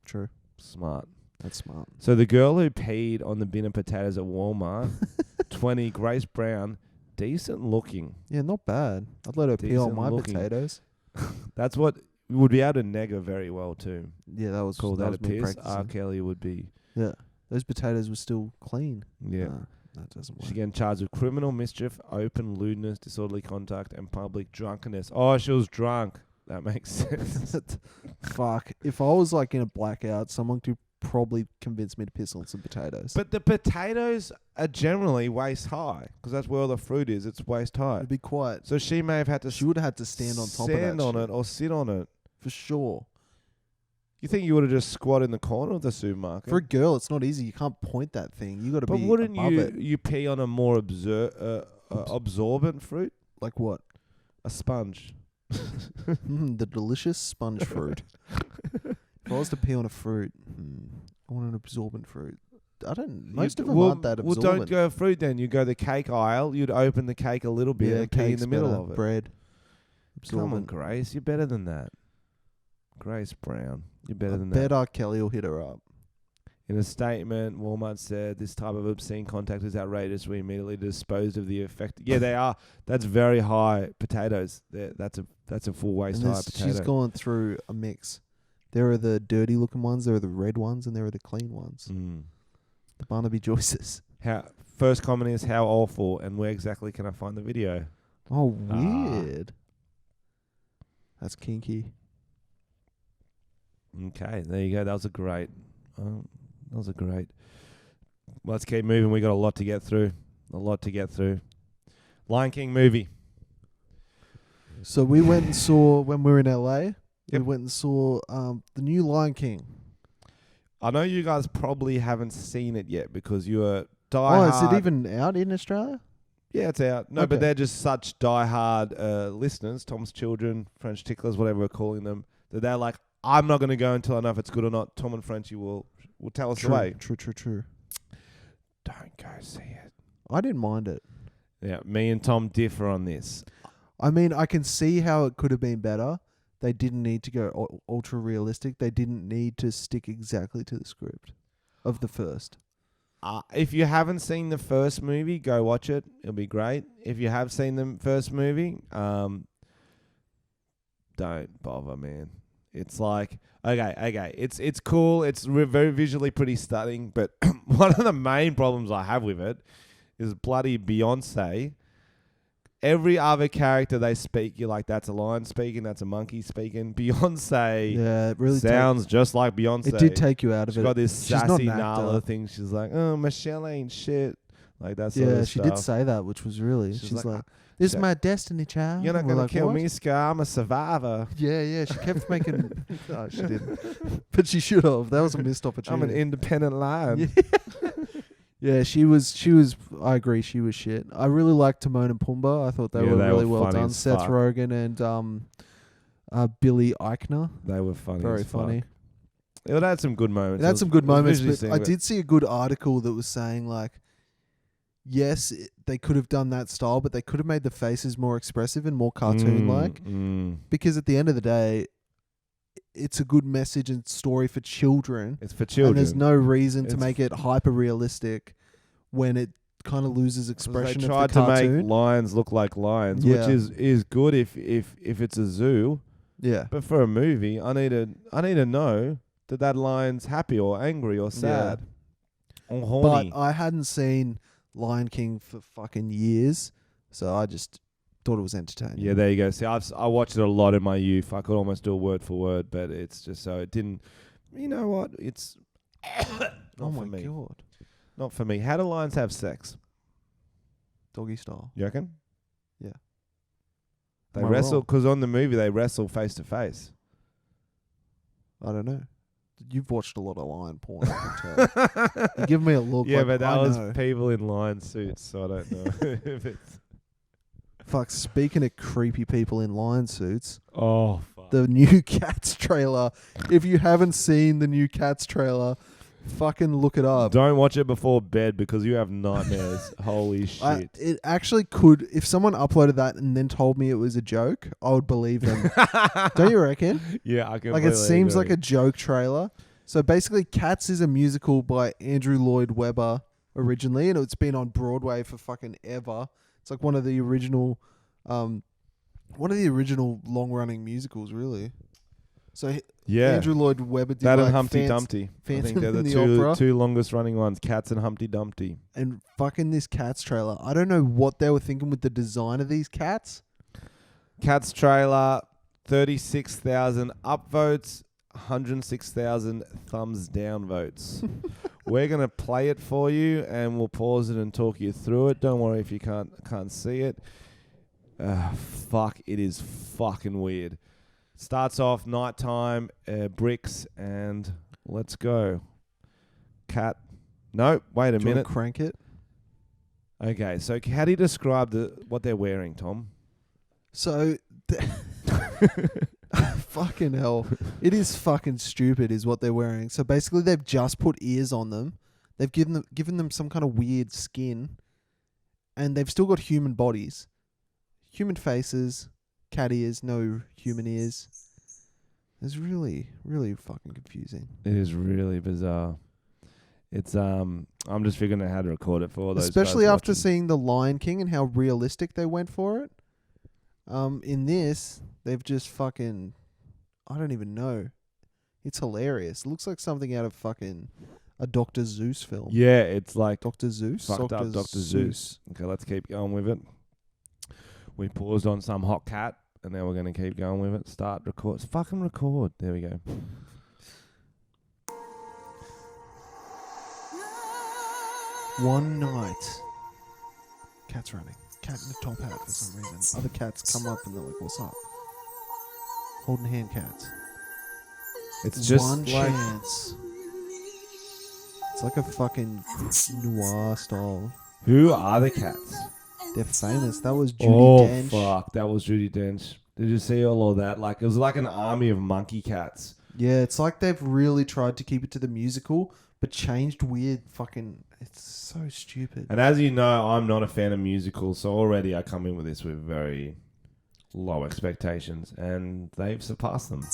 True. Smart. That's smart. So the girl who peed on the bin of potatoes at Walmart, 20, Grace Brown, decent looking. Yeah, not bad. I'd let her pee on Decent my looking. potatoes. That's what would be able to neg her very well too. Yeah, that was Call that a was me piss. R. practicing. Kelly would be. Yeah. Those potatoes were still clean. Yeah. Nah, that doesn't work. She getting charged with criminal mischief, open lewdness, disorderly conduct, and public drunkenness. Oh, she was drunk. That makes sense. Fuck. If I was like in a blackout, someone could probably convince me to piss on some potatoes. But the potatoes are generally waist high because that's where all the fruit is. It's waist high. It'd be quiet. So she may have had to She would have had to stand on top of that stand on shit. it or sit on it. For sure. You think you would have just squatted in the corner of the supermarket? For a girl, it's not easy. You can't point that thing. You got to but be wouldn't above you it. you pee on a more absorbent fruit? Like what? A sponge. The delicious sponge fruit. If I was to pee on a fruit, I want an absorbent fruit. I don't. Most of them well, aren't that well, absorbent. don't go fruit then. You go the cake aisle. You'd open the cake a little bit and pee in cake's the middle better. of it. Bread. Come on, Absorbent. Grace. You're better than that. Grace Brown. You're better I than bet that. R. Kelly will hit her up. In a statement, Walmart said this type of obscene contact is outrageous. We immediately disposed of the affected. Yeah, they are. That's very high potatoes. That's a full waist high potato. She's gone through a mix. There are the dirty looking ones, there are the red ones, and there are the clean ones. The Barnaby Joyces. First comment is how awful, and where exactly can I find the video? Oh, weird. That's kinky. Okay, there you go. That was a great. Let's keep moving. We got a lot to get through. Lion King movie. So we went and saw, when we were in LA, we Yep. went and saw the new Lion King. I know you guys probably haven't seen it yet because you are diehard. Oh, is it even out in Australia? Yeah, it's out. No, Okay. but they're just such diehard listeners, Tom's children, French ticklers, whatever we're calling them, that they're like, I'm not going to go until I know if it's good or not. Tom and Frenchy will tell us the way. True. Don't go see it. I didn't mind it. Yeah, me and Tom differ on this. I mean, I can see how it could have been better. They didn't need to go ultra realistic. They didn't need to stick exactly to the script of the first. If you haven't seen the first movie, go watch it. It'll be great. If you have seen the first movie, don't bother, man. It's like, okay. It's cool. It's very visually pretty stunning. But one of the main problems I have with it is bloody Beyonce. Every other character they speak, you're like, that's a lion speaking, that's a monkey speaking. Beyonce Yeah, it really sounds just like Beyonce. It did take you out of She's it. got this She's not sassy an actor. Nala thing. She's like, oh, Michelle ain't shit. Like that sort Yeah, of she stuff. did say that, which was really. She's She's like, like, "This is she's my destiny, child." You're not And we're going like, to kill "What?" me, Scar. I'm a survivor. Yeah. She kept making. No, she didn't. But she should have. That was a missed I'm opportunity. an independent lion. Yeah, she was. I agree, she was shit. I really liked Timon and Pumbaa. I thought they were really well funny done. as Seth fuck. Rogen and Billy Eichner, They were funny. very as fuck. funny. It had some good moments. It had some good moments, visually but seeing I it. did see a good article that was saying like, yes, they could have done that style, but they could have made the faces more expressive and more cartoon-like. Because at the end of the day, it's a good message and story for children. It's for children. And there's no reason to It's make it hyper realistic when it kind of loses 'Cause expression they of tried the to cartoon. make lions look like lions, Yeah. which is good if it's a zoo. Yeah. But for a movie, I need to know that lion's happy or angry or sad or horny. But I hadn't seen Lion King for fucking years, so I just thought it was entertaining. Yeah, there you go. See, I watched it a lot in my youth. I could almost do it word for word, but it's just so it didn't. You know what? It's not Oh for my me. god. Not for me. How do lions have sex? Doggy style. You reckon? Yeah. They Am I wrestle wrong? because on the movie they wrestle face to face. I don't know. You've watched a lot of lion porn, I can tell. You give me a look. Yeah, like, but that I was know. people in lion suits, so I don't know if it's. Fuck, speaking of creepy people in lion suits, Oh, fuck. the new Cats trailer. If you haven't seen the new Cats trailer, fucking look it up. Don't watch it before bed because you have nightmares. Holy shit. It actually could. If someone uploaded that and then told me it was a joke, I would believe them. Don't you reckon? Yeah, I can. Like, it seems like a joke trailer. So basically, Cats is a musical by Andrew Lloyd Webber originally, and it's been on Broadway for fucking ever. It's like one of the original long-running musicals, really. So yeah. Andrew Lloyd Webber did That like and Humpty Dumpty. I Phantom think they're the in the Opera. two longest running ones. Cats and Humpty Dumpty. And fucking this Cats trailer. I don't know what they were thinking with the design of these cats. Cats trailer, 36,000 upvotes, 106,000 thumbs down votes. We're going to play it for you and we'll pause it and talk you through it. Don't worry if you can't see it. Fuck, it is fucking weird. Starts off nighttime, bricks, and let's go. Cat. No, wait a Do you wanna minute. crank it? Okay, so how do you describe what they're wearing, Tom? So, fucking hell. It is fucking stupid is what they're wearing. So basically they've just put ears on them. They've given them some kind of weird skin, and they've still got human bodies, human faces, cat ears, no human ears. It's really, really fucking confusing. It is really bizarre. It's I'm just figuring out how to record it for all those. Especially guys after watching. seeing The Lion King and how realistic they went for it. In this, they've just fucking, I don't even know. It's hilarious. It looks like something out of fucking a Dr. Zeus film. Yeah, it's like Dr. Zeus? fucked up Dr. Zeus. Okay, let's keep going with it. We paused on some hot cat, and now we're going to keep going with it. Start record. Fucking record. There we go. One night. Cat's running. Cat in a top hat for some reason. Other cats come up and they're like, what's up? Holding hand cats. It's just one like chance. It's like a fucking noir style. who are the cats? They're famous. That was Judi Oh Dench. fuck, that was Judi Dench. Did you see all of that? Like it was like an army of monkey cats. Yeah, it's like they've really tried to keep it to the musical, but changed weird fucking. It's so stupid. And as you know, I'm not a fan of musicals, so already I come in with this with very low expectations, and they've surpassed them.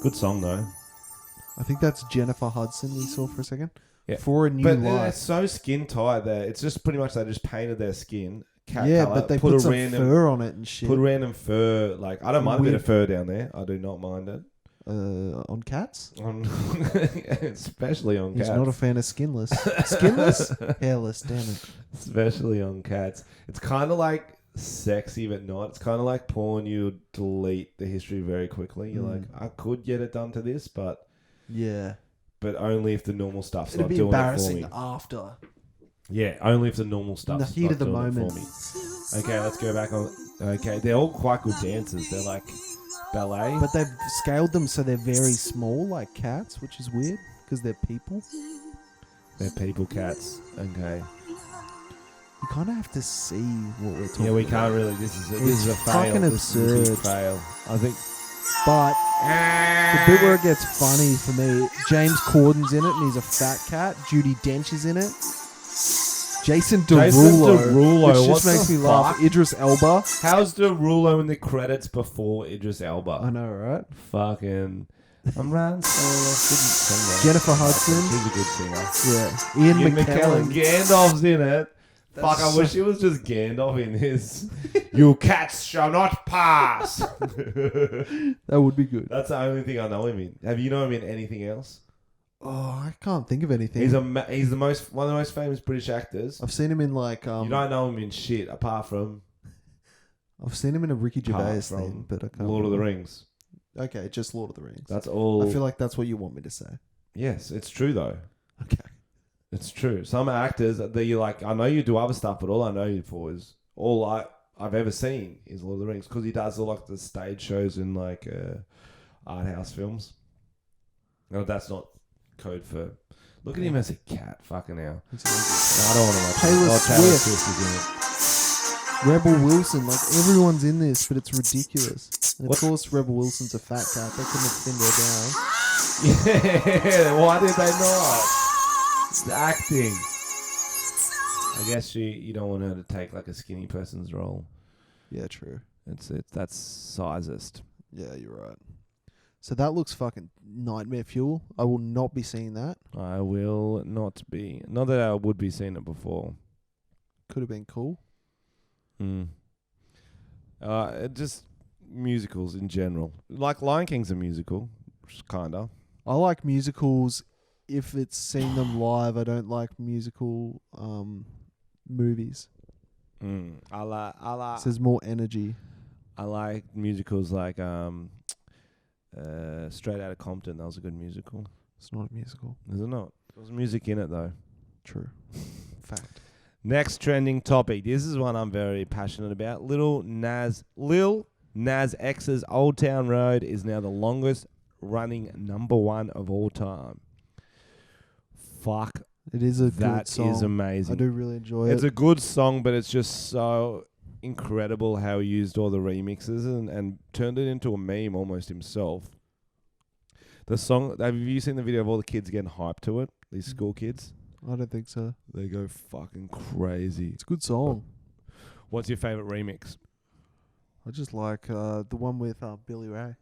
Good song though. I think that's Jennifer Hudson we saw for a second. Yeah. For a New But they're Life. so skin tight there. It's just pretty much they just painted their skin cat Yeah, color, but they put a some random fur on it and shit. put random fur. Like I don't mind a bit Weird. of fur down there. I do not mind it. On cats? Especially on He's cats. not a fan of skinless. Skinless? Hairless, damn it. Especially on cats. It's kind of like sexy, but not. It's kind of like porn. You delete the history very quickly. You're like, I could get it done to this, but Yeah. only if the normal stuff's It'd not be doing it for embarrassing me. after. Yeah, only if the normal In the stuff's heat not of the doing moment. it for me. Okay, let's go back on. Okay, they're all quite good dancers. They're like ballet. But they've scaled them so they're very small, like cats, which is weird because they're people. They're people cats. Okay. You kind of have to see what we're talking Yeah, we about. can't really. This is a fail. fucking This is a big absurd. fail. I think. But the bit where it gets funny for me, James Corden's in it and he's a fat cat. Judi Dench is in it. Jason Derulo, which what just makes the me laugh. fuck? Idris Elba. How's Derulo in the credits before Idris Elba? I know, right? Fucking. I'm riding solo. Good singer. Jennifer Hudson. She's a good singer. Yeah. Ian Ian McKellen. Gandalf's in it. That's Fuck, I so- wish it was just Gandalf in his. You cats shall not pass. That would be good. That's the only thing I know him in. Have you known him in anything else? Oh, I can't think of anything. He's he's one of the most famous British actors. I've seen him in like You don't know him in shit apart from I've seen him in a Ricky Gervais apart from thing, but I can't. Lord of the remember. Rings. Okay, just Lord of the Rings. That's all. I feel like that's what you want me to say. Yes, it's true though. Okay. It's true. Some actors that you're like, I know you do other stuff, but all I know you for is all I've ever seen is Lord of the Rings because he does all like the stage shows and like art house films. No, that's not code for. Look at him as a cat. Fucking hell. No, I don't want to watch Taylor it. Taylor Swift. Swift is in it. Rebel Wilson, like everyone's in this, but it's ridiculous. And of What? course, Rebel Wilson's a fat cat. They couldn't have thinned her down. Yeah, why did they not? It's acting. I guess you don't want her to take like a skinny person's role. Yeah, true. That's sizest. Yeah, you're right. So that looks fucking nightmare fuel. I will not be seeing that. I will not be. Not that I would be seeing it before. Could have been cool. Just musicals in general. Like Lion King's a musical, kinda. I like musicals if it's seeing them live. I don't like musical movies. I like. So there's more energy. I like musicals like Straight Outta Compton. That was a good musical. It's not a musical. Is it not? There was music in it though. True. Fact. Next trending topic. This is one I'm very passionate about. Lil Nas X's Old Town Road is now the longest running number one of all time. Fuck, It is a good that song. is amazing. I do really enjoy It's it. a good song, but it's just so incredible how he used all the remixes and turned it into a meme almost himself. The song, have you seen the video of all the kids getting hyped to it? These school kids. I don't think so. They go fucking crazy. It's a good song. What's your favourite remix? I just like the one with Billy Ray.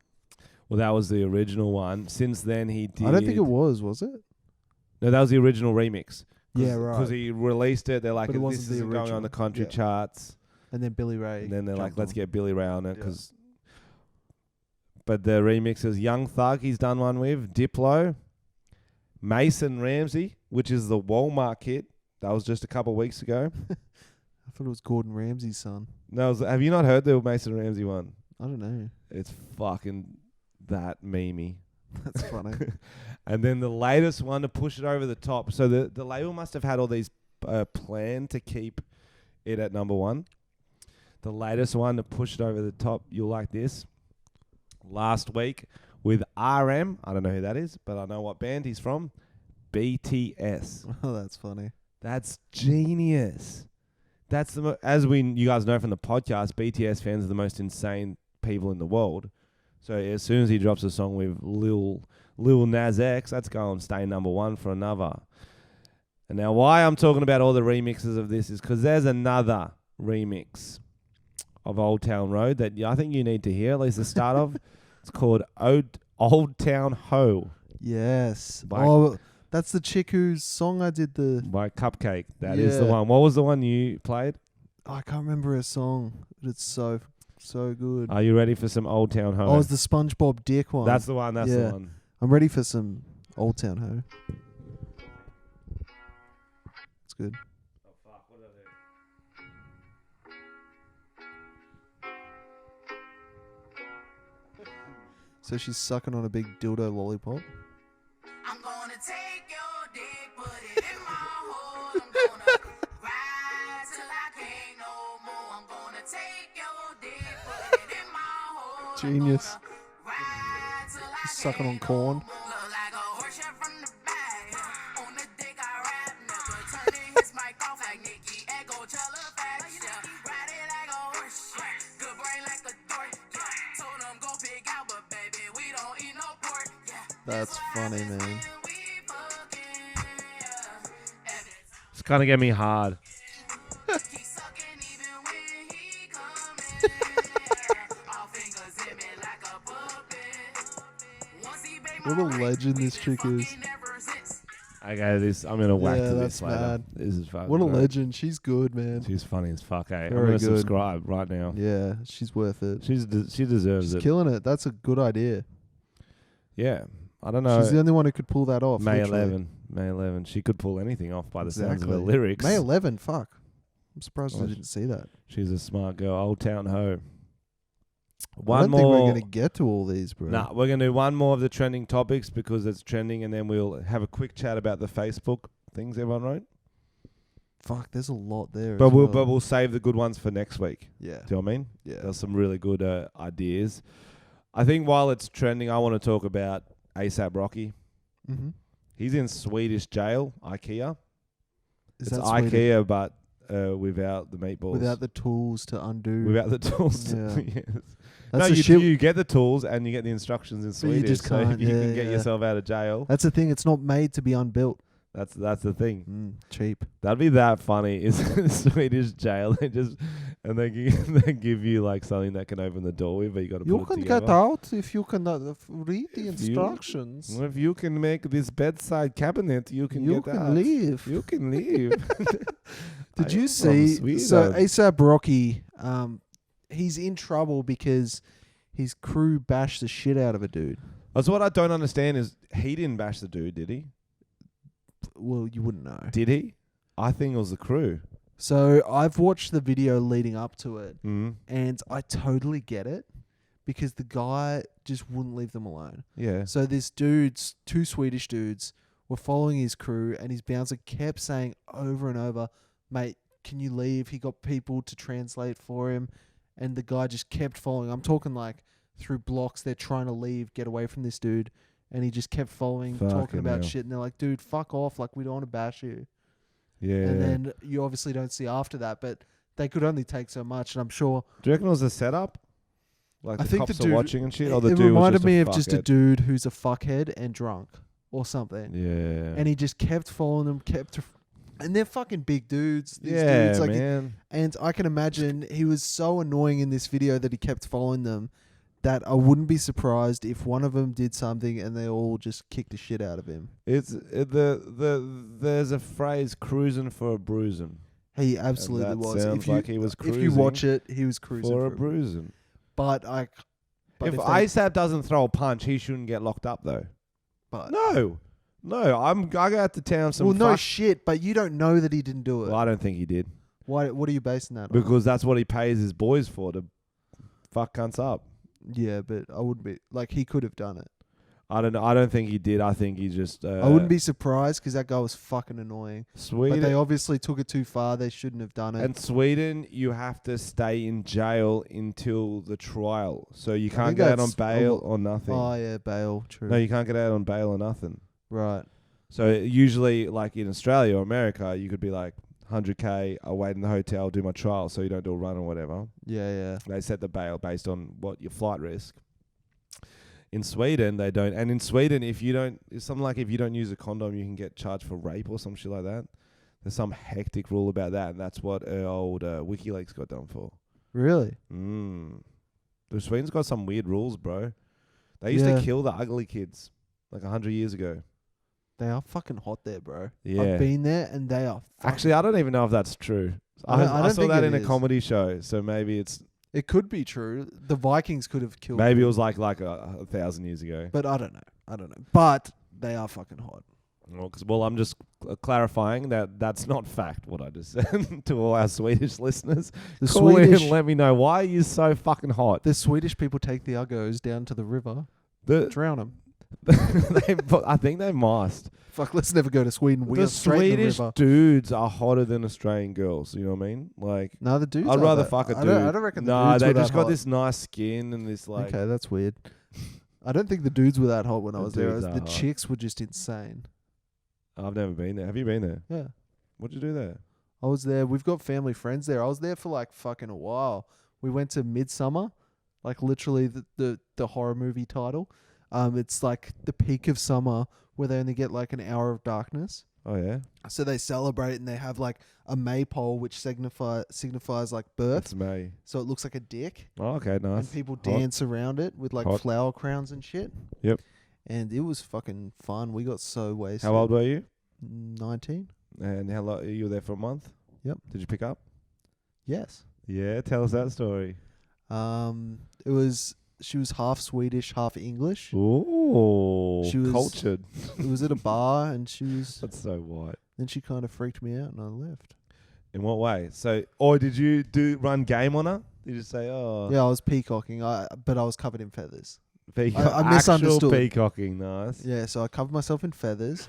Well, that was the original one. Since then, he did... I don't think it was it? No, that was the original remix. Yeah, right. Because he released it. They're like, But it this wasn't the isn't going on original. the country Yeah. charts. And then Billy Ray. And then they're like, jumped let's on. get Billy Ray on it. Yeah. Cause but the remix is Young Thug, he's done one with. Diplo. Mason Ramsey, which is the Walmart kid. That was just a couple of weeks ago. I thought it was Gordon Ramsay's son. No, have you not heard the Mason Ramsey one? I don't know. It's fucking that memey. That's funny. And then the latest one to push it over the top. So the label must have had all these planned to keep it at number one. The latest one to push it over the top, you'll like this. Last week with RM. I don't know who that is, but I know what band he's from. BTS. Oh, that's funny. That's genius. That's you guys know from the podcast, BTS fans are the most insane people in the world. So as soon as he drops a song with Lil Nas X, that's going to stay number one for another. And now why I'm talking about all the remixes of this is because there's another remix of Old Town Road that I think you need to hear, at least the start of. It's called Old Town Ho. Yes. Oh, that's the chick whose song I did the... By Cupcake. That is the one. What was the one you played? Oh, I can't remember her song, but it's so good. Are you ready for some Old Town Ho? Oh, it's the SpongeBob Dick one. That's the one. That's the one. I'm ready for some Old Town Ho. It's good. Oh, fuck. What did I do? So she's sucking on a big dildo lollipop. I'm gonna take your dick, put it in my hole. I'm gonna ride till I can't no more. I'm gonna take your dick, put it in my hole. Genius. I'm gonna ride till I She's sucking on can't corn. no more. Look like a horse shit from the back. On the dick I rap, never turning his mic off like Nicki Echo Facts. Yeah, ride it like a horse. Yeah, good brain like a dork. Yeah, told him go pick out, but baby we don't eat no pork. Yeah. That's funny, man. It's kind of get me hard. What a legend this chick is. Okay, I'm gonna whack Yeah, to that's this later. mad. This is fucking What a great. legend. She's good, man. She's funny as fuck. I'm Very gonna good. subscribe right now. Yeah, she's worth it. She deserves She's it. killing it. That's a good idea. Yeah, I don't know. She's the only one who could pull that off. May literally. 11. She could pull anything off by the sounds of her Exactly. lyrics. May 11, fuck. I'm surprised Oh, I didn't see that. She's a smart girl. Old Town Ho. I One don't more. think we're going to get to all these, bro. Nah, we're going to do one more of the trending topics because it's trending, and then we'll have a quick chat about the Facebook things everyone wrote. Fuck, there's a lot there. But as well. we'll save the good ones for next week. Yeah. Do you know what I mean? Yeah. There's some really good ideas. I think while it's trending, I want to talk about ASAP Rocky. Mm-hmm. He's in Swedish jail, IKEA. Is It's that Swedish? IKEA, but without the meatballs. Without the tools to undo. Without the tools. Yeah. Yes. That's No, the shit. you get the tools and you get the instructions in you Swedish, just so can't, you yeah, can get yeah. yourself out of jail. That's the thing. It's not made to be unbuilt. That's the thing. Cheap. That'd be that funny. Is Swedish jail? They give you like something that can open the door with, but you got to You put it can together. get out if you can read the If you- instructions. If you can make this bedside cabinet, you can You get can out. leave. You can leave. Did I you am from see? So Sweden. ASAP Rocky, he's in trouble because his crew bashed the shit out of a dude. That's what I don't understand is he didn't bash the dude, did he? Well, you wouldn't know. Did he? I think it was the crew. So I've watched the video leading up to it, Mm. and I totally get it because the guy just wouldn't leave them alone. Yeah. So this two Swedish dudes, were following his crew, and his bouncer kept saying over and over, "Mate, can you leave?" He got people to translate for him, and the guy just kept following. I'm talking like through blocks. They're trying to leave, get away from this dude, and he just kept following, talking Fucking about hell. shit. And they're like, "Dude, fuck off! Like, we don't want to bash you." Yeah. And then you obviously don't see after that, but they could only take so much, and I'm sure. Do you reckon it was a setup? Like I the think cops the are dude- watching and shit? Or the It dude was reminded just me a of just a fuckhead? dude who's a fuckhead and drunk, or something. Yeah. And he just kept following them, and they're fucking big dudes. These yeah, dudes, like, man. and I can imagine he was so annoying in this video that he kept following them that I wouldn't be surprised if one of them did something and they all just kicked the shit out of him. It's there's a phrase, cruising for a bruising. He absolutely that was. sounds like he was if you cruising watch it, he was cruising for a it. bruising. But If they- ASAP doesn't throw a punch, he shouldn't get locked up though. but No, I go out to town. well, no shit. But you don't know that he didn't do it. Well, I don't think he did Why? What are you basing that on? because that's what he pays his boys for, to fuck cunts up. Yeah, but I wouldn't be like he could have done it. I don't know. I don't think he did. I think he just. I wouldn't be surprised because that guy was fucking annoying. Sweden. But they obviously took it too far. They shouldn't have done it. And Sweden, you have to stay in jail until the trial, so you I can't think get out on that's bail or nothing. Oh yeah, bail. True. No, you can't get out on bail or nothing. Right. So usually, like in Australia or America, you could be like 100K. I'll wait in the hotel, do my trial, so you don't do a run or whatever. Yeah, yeah. They set the bail based on what your flight risk. In Sweden, they don't. And in Sweden, if you don't use a condom, you can get charged for rape or some shit like that. There's some hectic rule about that, and that's what old WikiLeaks got done for. Really? The Sweden's got some weird rules, bro. They used Yeah. to kill the ugly kids like 100 years ago. They are fucking hot there, bro. Yeah. I've been there and they are fucking Actually, I don't even know if that's true. I don't I saw think that it in a is. comedy show, so maybe it's It could be true. The Vikings could have killed maybe it them, was like 1,000 years ago. but I don't know. But they are fucking hot. Well, I'm just clarifying that that's not fact. What I just said to all our Swedish listeners. The Call Swedish in and let me know why are you so fucking hot. the Swedish people take the uggos down to the river, drown them. I think they must. Fuck, let's never go to Sweden. We The are straight in the Swedish river. dudes are hotter than Australian girls. You know what I mean? Like, No, the dudes. I'd are rather that- fuck a I dude. don't reckon the Nah, dudes they were just that got hot. this nice skin and this like. Okay, that's weird. I don't think the dudes were that hot when I The was there. dudes are The hot. chicks were just insane. I've never been there. Have you been there? Yeah. What'd you do there? I was there. We've got family friends there. I was there for like fucking a while. We went to Midsummer, like literally the horror movie title. It's like the peak of summer where they only get like an hour of darkness. Oh yeah, So they celebrate and they have like a maypole which signifies like birth. that's May. So it looks like a dick. Oh, okay, nice. And people Hot. dance around it with like Hot. flower crowns and shit. Yep. And it was fucking fun. We got so wasted. How old were you? 19. And how long? You were there for a month? Yep. Did you pick up? Yes. Yeah, tell us that story. She was half Swedish, half English. Ooh, She was- cultured. It was at a bar and she was That's so white. then she kind of freaked me out and I left. In what way? So, or did you run game on her? Did you say, oh, Yeah, I was peacocking, but I was covered in feathers. peacock, I misunderstood. Actual peacocking, nice. Yeah, so I covered myself in feathers.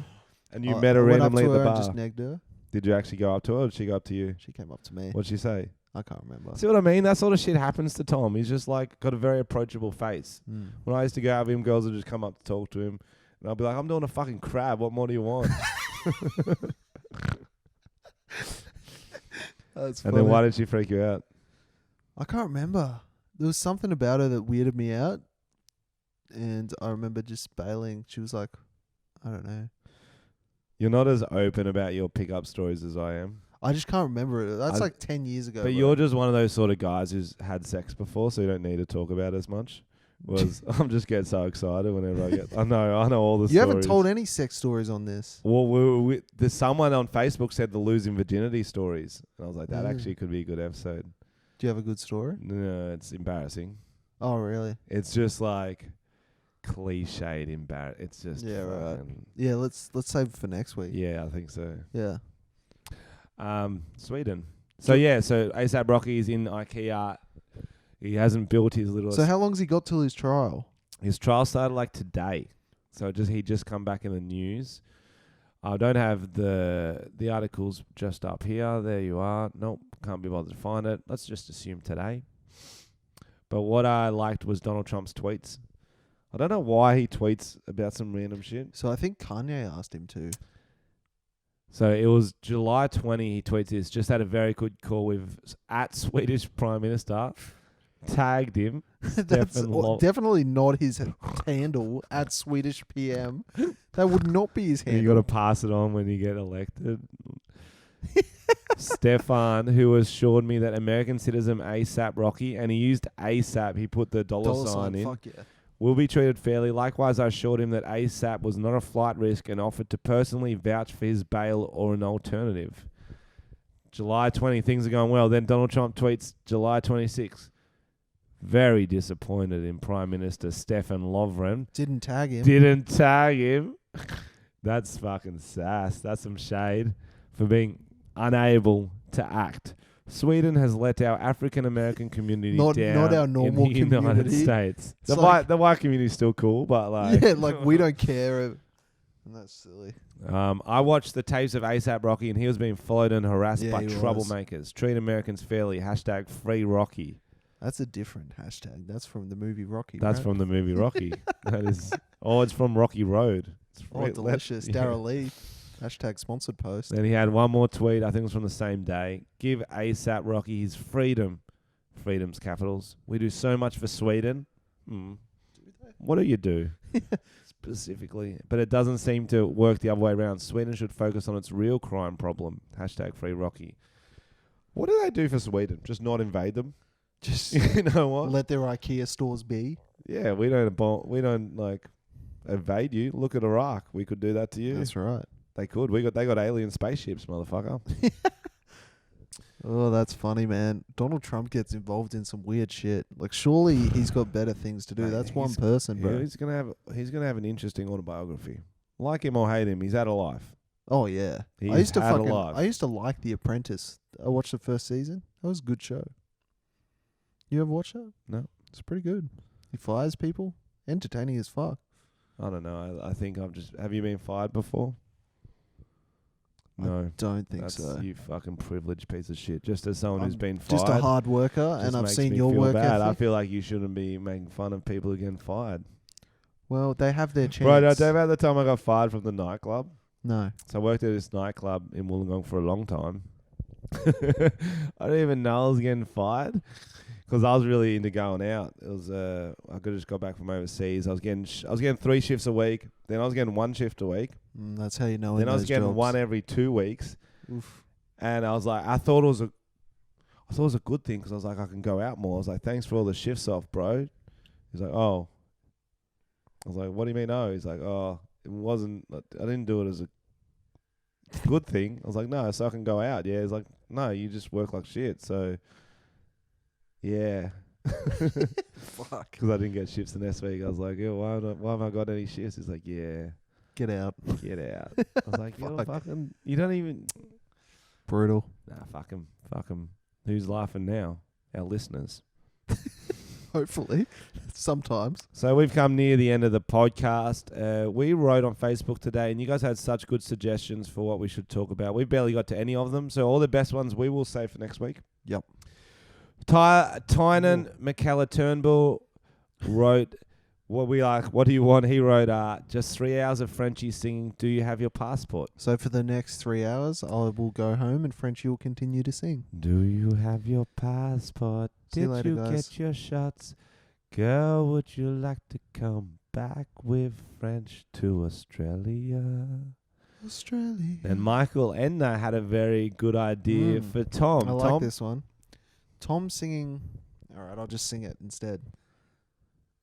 And you I- met her I went up randomly to at the her bar. and just negged her. Did you actually go up to her, or did she go up to you? She came up to me. What'd she say? I can't remember. See what I mean? That sort of shit happens to Tom. He's just like got a very approachable face. Mm. When I used to go out with him, girls would just come up to talk to him, and I'll be like, "I'm doing a fucking crab. What more do you want?" That's And funny. then why did she freak you out? I can't remember. There was something about her that weirded me out, and I remember just bailing. She was like, I don't know. You're not as open about your pickup stories as I am. I just can't remember it. That's I- like 10 years ago. But bro. you're just one of those sort of guys who's had sex before, so you don't need to talk about it as much. Whereas I'm just getting so excited whenever I get. I know all the stories. You haven't told any sex stories on this. Well, there's someone on Facebook said the losing virginity stories, and I was like, that Mm. actually could be a good episode. Do you have a good story? No, it's embarrassing. Oh, really? It's just like cliched embarrassing. It's just Yeah, right. fucking- Yeah, let's save it for next week. Yeah, I think so. Yeah. Sweden. So ASAP Rocky is in IKEA. He hasn't built his little. So how long's he got till his trial? His trial started like today. So he just come back in the news. I don't have the articles just up here. There you are. Nope, can't be bothered to find it. Let's just assume today. But what I liked was Donald Trump's tweets. I don't know why he tweets about some random shit. So I think Kanye asked him to. So it was July 20. He tweets this. Just had a very good call with @ Swedish Prime Minister. tagged him. That's Stefan Lov. definitely not his handle at Swedish PM. That would not be his You handle. got to pass it on when you get elected. Stefan, who assured me that American citizen ASAP Rocky, and he used ASAP, he put the dollar sign in, Fuck yeah. will be treated fairly. Likewise, I assured him that ASAP was not a flight risk and offered to personally vouch for his bail or an alternative. July 20, things are going well. Then Donald Trump tweets July 26. Very disappointed in Prime Minister Stefan Lovren. Didn't tag him. Didn't tag him. That's fucking sass. That's some shade for being unable to act. Sweden has let our African American community Not down our normal in the United community. States. It's The white community is still cool, but like Yeah, like we don't care. And that's silly. I watched the tapes of ASAP Rocky, and he was being followed and harassed Yeah, by he was. troublemakers. Treat Americans fairly. # free Rocky. That's a different hashtag. That's from the movie Rocky. That's right? from the movie Rocky. That is. Oh, it's from Rocky Road. It's delicious. yeah. Darryl Lee. Hashtag sponsored post. Then he had one more tweet. I think it was from the same day. Give ASAP Rocky his freedom. Freedom's capitals. We do so much for Sweden. What do you do? Specifically. But it doesn't seem to work the other way around. Sweden should focus on its real crime problem. # free Rocky. What do they do for Sweden? Just not invade them? Just You know what? let their IKEA stores be. Yeah, we don't like evade you. Look at Iraq. We could do that to you. That's right. They could. They got alien spaceships, motherfucker. Oh, that's funny, man. Donald Trump gets involved in some weird shit. Like, surely he's got better things to do. Mate, That's one he's- person, bro. He's gonna have an interesting autobiography. Like him or hate him, he's had a life. Oh yeah. He's I used to had a life. I used to like The Apprentice. I watched the first season. That was a good show. You ever watch that? No. It's pretty good. He fires people. Entertaining as fuck. I don't know. I think I've just. Have you been fired before? No. Don't think That's so. you fucking privileged piece of shit. Just as someone who's I'm been fired. Just a hard worker, just and I've makes seen me your feel work bad. I ethic. feel like you shouldn't be making fun of people who get fired. Well, they have their chance. Bro, don't about the time I got fired from the nightclub. No. So I worked at this nightclub in Wollongong for a long time. I didn't even know I was getting fired because I was really into going out. It was I could just got back from overseas. I was getting 3 shifts a week. Then I was getting 1 shift a week. That's how you know. Then in I was those getting jobs. 1 every 2 weeks. Oof. And I was like, I thought it was a good thing because I was like, I can go out more. I was like, thanks for all the shifts off, bro. He's like, oh. I was like, what do you mean, oh? He's like, oh, it wasn't. I didn't do it as a good thing. I was like, no, so I can go out. Yeah. He's like, no, you just work like shit. So, yeah. Fuck. Because I didn't get shifts the next week. I was like, yeah, why have I got any shifts? He's like, yeah, Get out. get out. I was like, you don't even. Brutal. Nah, fuck him. Who's laughing now? Our listeners. Hopefully. Sometimes. So we've come near the end of the podcast. We wrote on Facebook today, and you guys had such good suggestions for what we should talk about. We barely got to any of them, so all the best ones we will save for next week. Yep. Tynan McKellar Turnbull wrote, what do you want? He wrote, just 3 hours of Frenchy singing, Do You Have Your Passport? So for the next 3 hours, I will go home and Frenchy will continue to sing. Do you have your passport? See you Did later, you guys. get your shots? Girl, would you like to come back with French to Australia? Australia. And Michael Endner had a very good idea for Tom. I like Tom, this one. Tom singing. All right, I'll just sing it instead.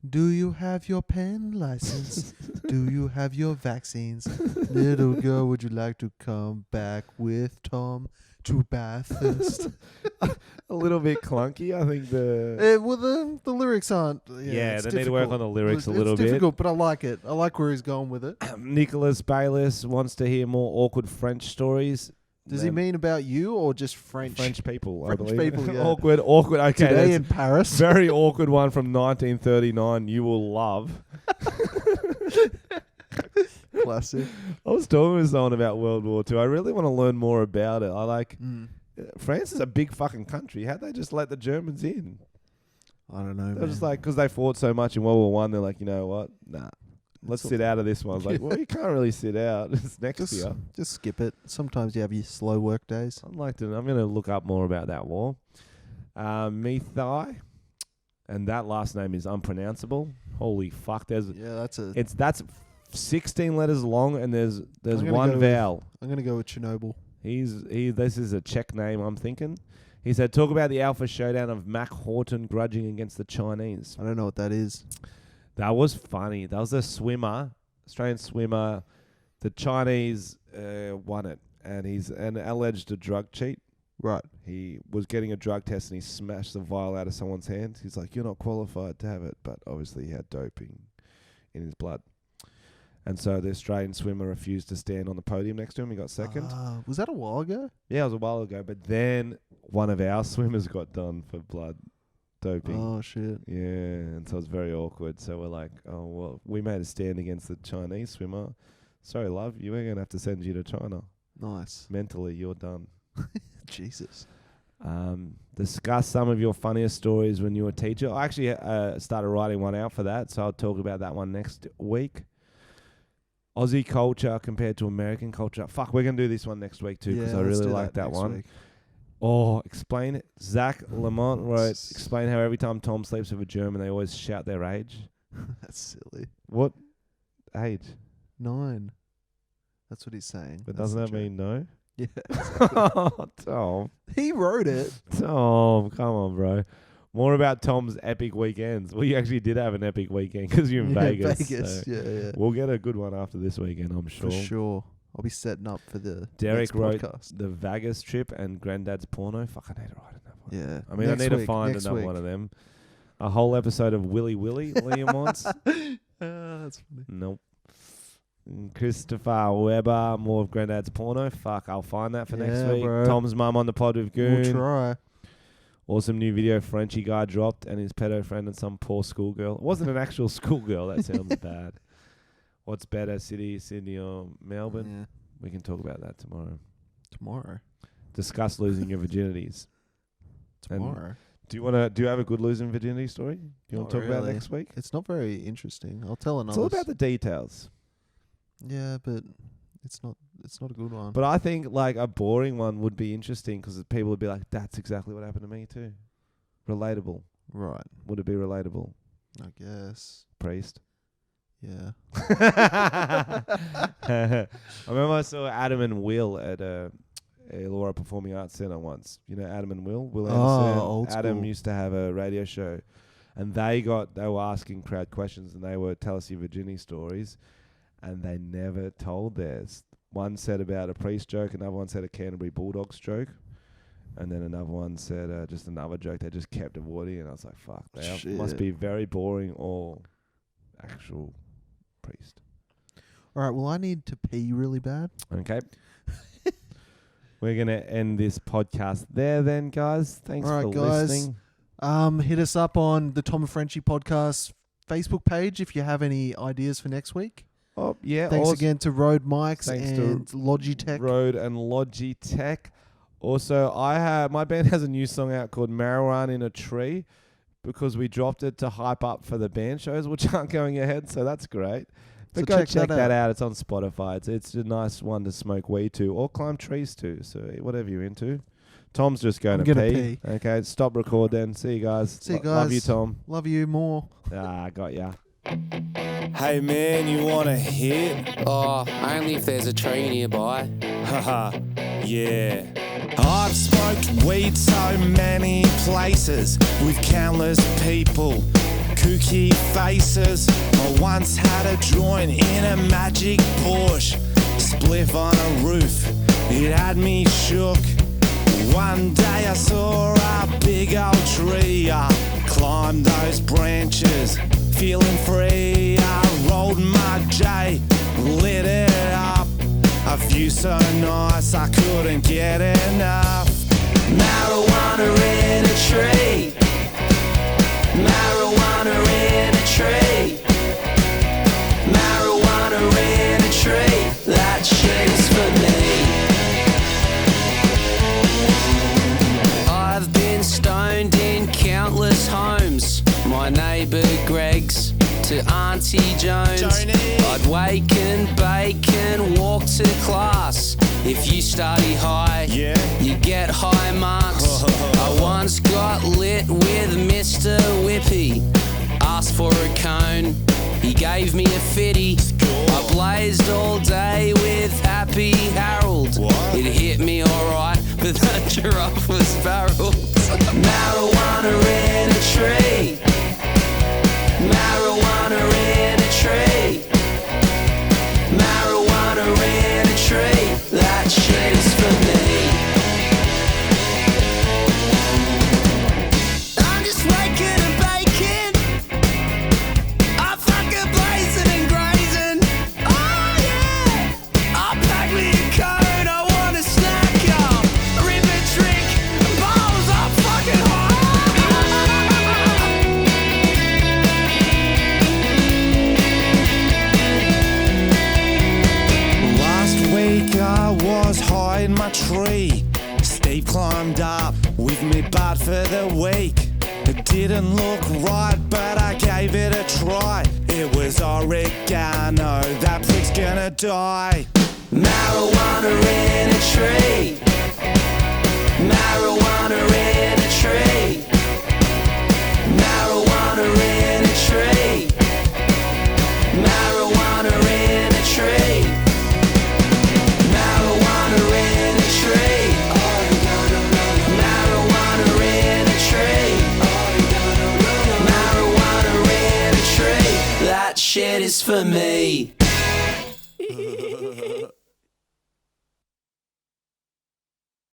Do you have your pen license? Do you have your vaccines? Little girl, would you like to come back with Tom to Bathurst? a little bit clunky. I think the Well, the lyrics aren't. yeah, it's they need to work on the lyrics a It's little bit. difficult, but I like it. I like where he's going with it. Nicholas Bayliss wants to hear more awkward French stories. Does he mean about you or just French? French people? I French believe. people, yeah. awkward. Okay, Today that's in Paris. very awkward one from 1939. You will love. Classic. I was talking with someone about World War II. I really want to learn more about it. I like France is a big fucking country. How'd they just let the Germans in? I don't know. They're just like, because they fought so much in World War One, they're like, you know what? Nah, let's That's sit out of this one. I was like, well, you can't really sit out. It's next year. Just skip it. Sometimes you have your slow work days. I'm going to look up more about that war. Methai and that last name is unpronounceable. Holy fuck! That's 16 letters long, and there's I'm gonna one go vowel. I'm gonna go with Chernobyl. This is a Czech name, I'm thinking. He said, talk about the alpha showdown of Mac Horton grudging against the Chinese. I don't know what that is. That was funny. That was a swimmer, Australian swimmer. The Chinese won it, and he's an alleged drug cheat. Right. He was getting a drug test, and he smashed the vial out of someone's hand. He's like, you're not qualified to have it. But obviously he had doping in his blood. And so the Australian swimmer refused to stand on the podium next to him. He got second. Was that a while ago? Yeah, it was a while ago. But then one of our swimmers got done for blood doping. Oh, shit. Yeah, and so it was very awkward. So we're like, oh, well, we made a stand against the Chinese swimmer. Sorry, love, we're going to have to send you to China. Nice. Mentally, you're done. Jesus. Discuss some of your funniest stories when you were a teacher. I actually started writing one out for that, so I'll talk about that one next week. Aussie culture compared to American culture. Fuck, we're going to do this one next week too, because I really like that one. Week. Oh, explain it. Zach Lamont wrote, explain how every time Tom sleeps with a German, they always shout their age. That's silly. What age? 9. That's what he's saying. But doesn't that mean no? Yeah. Oh, Tom. He wrote it. Tom, come on, bro. More about Tom's epic weekends. Well, you actually did have an epic weekend because you're in Vegas. Vegas. So Yeah. we'll get a good one after this weekend, I'm sure. For sure. I'll be setting up for the Derek next wrote podcast. the Vegas trip and Granddad's porno. Fuck, I need to write another one. Yeah. I mean, I need to find another one of them. A whole episode of Willy Willy, Liam wants. That's funny. Nope. Christopher Weber, more of Granddad's porno. Fuck, I'll find that for next week. Bro. Tom's mum on the pod with Goon. We'll try. Awesome new video Frenchy guy dropped and his pedo friend and some poor schoolgirl. It wasn't an actual schoolgirl. That sounds bad. What's better, Sydney or Melbourne? Yeah. We can talk about that tomorrow. Tomorrow. Discuss losing your virginities. Tomorrow. Do you have a good losing virginity story? Do you want to talk about it next week? It's not very interesting. I'll tell another. It's all about the details. Yeah, but it's not a good one. But I think like a boring one would be interesting because people would be like, "That's exactly what happened to me too." Relatable. Right. Would it be relatable? I guess. Priest. Yeah. I remember I saw Adam and Will at Laura Performing Arts Centre once. You know Adam and Will? Will Anderson. old Adam school. used to have a radio show, and they were asking crowd questions, and they were tell us your virginity stories, and they never told theirs. One said about a priest joke, another one said a Canterbury Bulldogs joke, and then another one said just another joke they just kept avoiding, and I was like, fuck, they must be very boring or actual priest. All right, well, I need to pee really bad. Okay. We're going to end this podcast there then, guys. Thanks for listening. Hit us up on the Tom and Frenchy podcast Facebook page if you have any ideas for next week. Oh, yeah. Thanks again to Rode Mics Thanks and to Logitech. Rode and Logitech. Also, my band has a new song out called Marijuana in a Tree because we dropped it to hype up for the band shows, which aren't going ahead, so that's great. But So go check that out. It's on Spotify. It's a nice one to smoke weed to or climb trees to, so whatever you're into. Tom's just going to pee. Okay, stop record then. See you guys. See you guys. Love you, Tom. Love you more. Got ya. Hey man, you want a hit? Oh, only if there's a tree nearby. Haha, yeah. I've smoked weed so many places with countless people, kooky faces. I once had a joint in a magic Porsche, spliff on a roof, it had me shook. One day I saw a big old tree, I climbed those branches, feeling free. I rolled my J, lit it up, a view so nice I couldn't get enough. Marijuana in a tree, marijuana in a tree, marijuana in a tree, that shit is for me. I've been stoned in countless homes, my neighbour Greg's to Auntie Joan's. I'd wake and bake and walk to class. If you study high, you get high marks. I once got lit with Mr. Whippy. Asked for a cone, he gave me a fitty. I blazed all day with Happy Harold. It hit me alright, but that giraffe was barreled. Marijuana in a tree. Marijuana in a tree. Marijuana in a tree. That shit is for me. I'm just waking and baking. I'm fucking blazing and grazing. Oh yeah. I'll pack me a cone. I want a snack, y'all. Rip a drink. Balls are fucking hot. Last week I was high in my tree. Steve climbed up with me bud for the week. It didn't look right, but I gave it a try. It was oregano, that prick's gonna die. Marijuana in a tree. Marijuana in a tree. Marijuana in a tree. Marijuana in a tree. Marijuana in a tree. Marijuana in a tree. Marijuana in a tree. That shit is for me.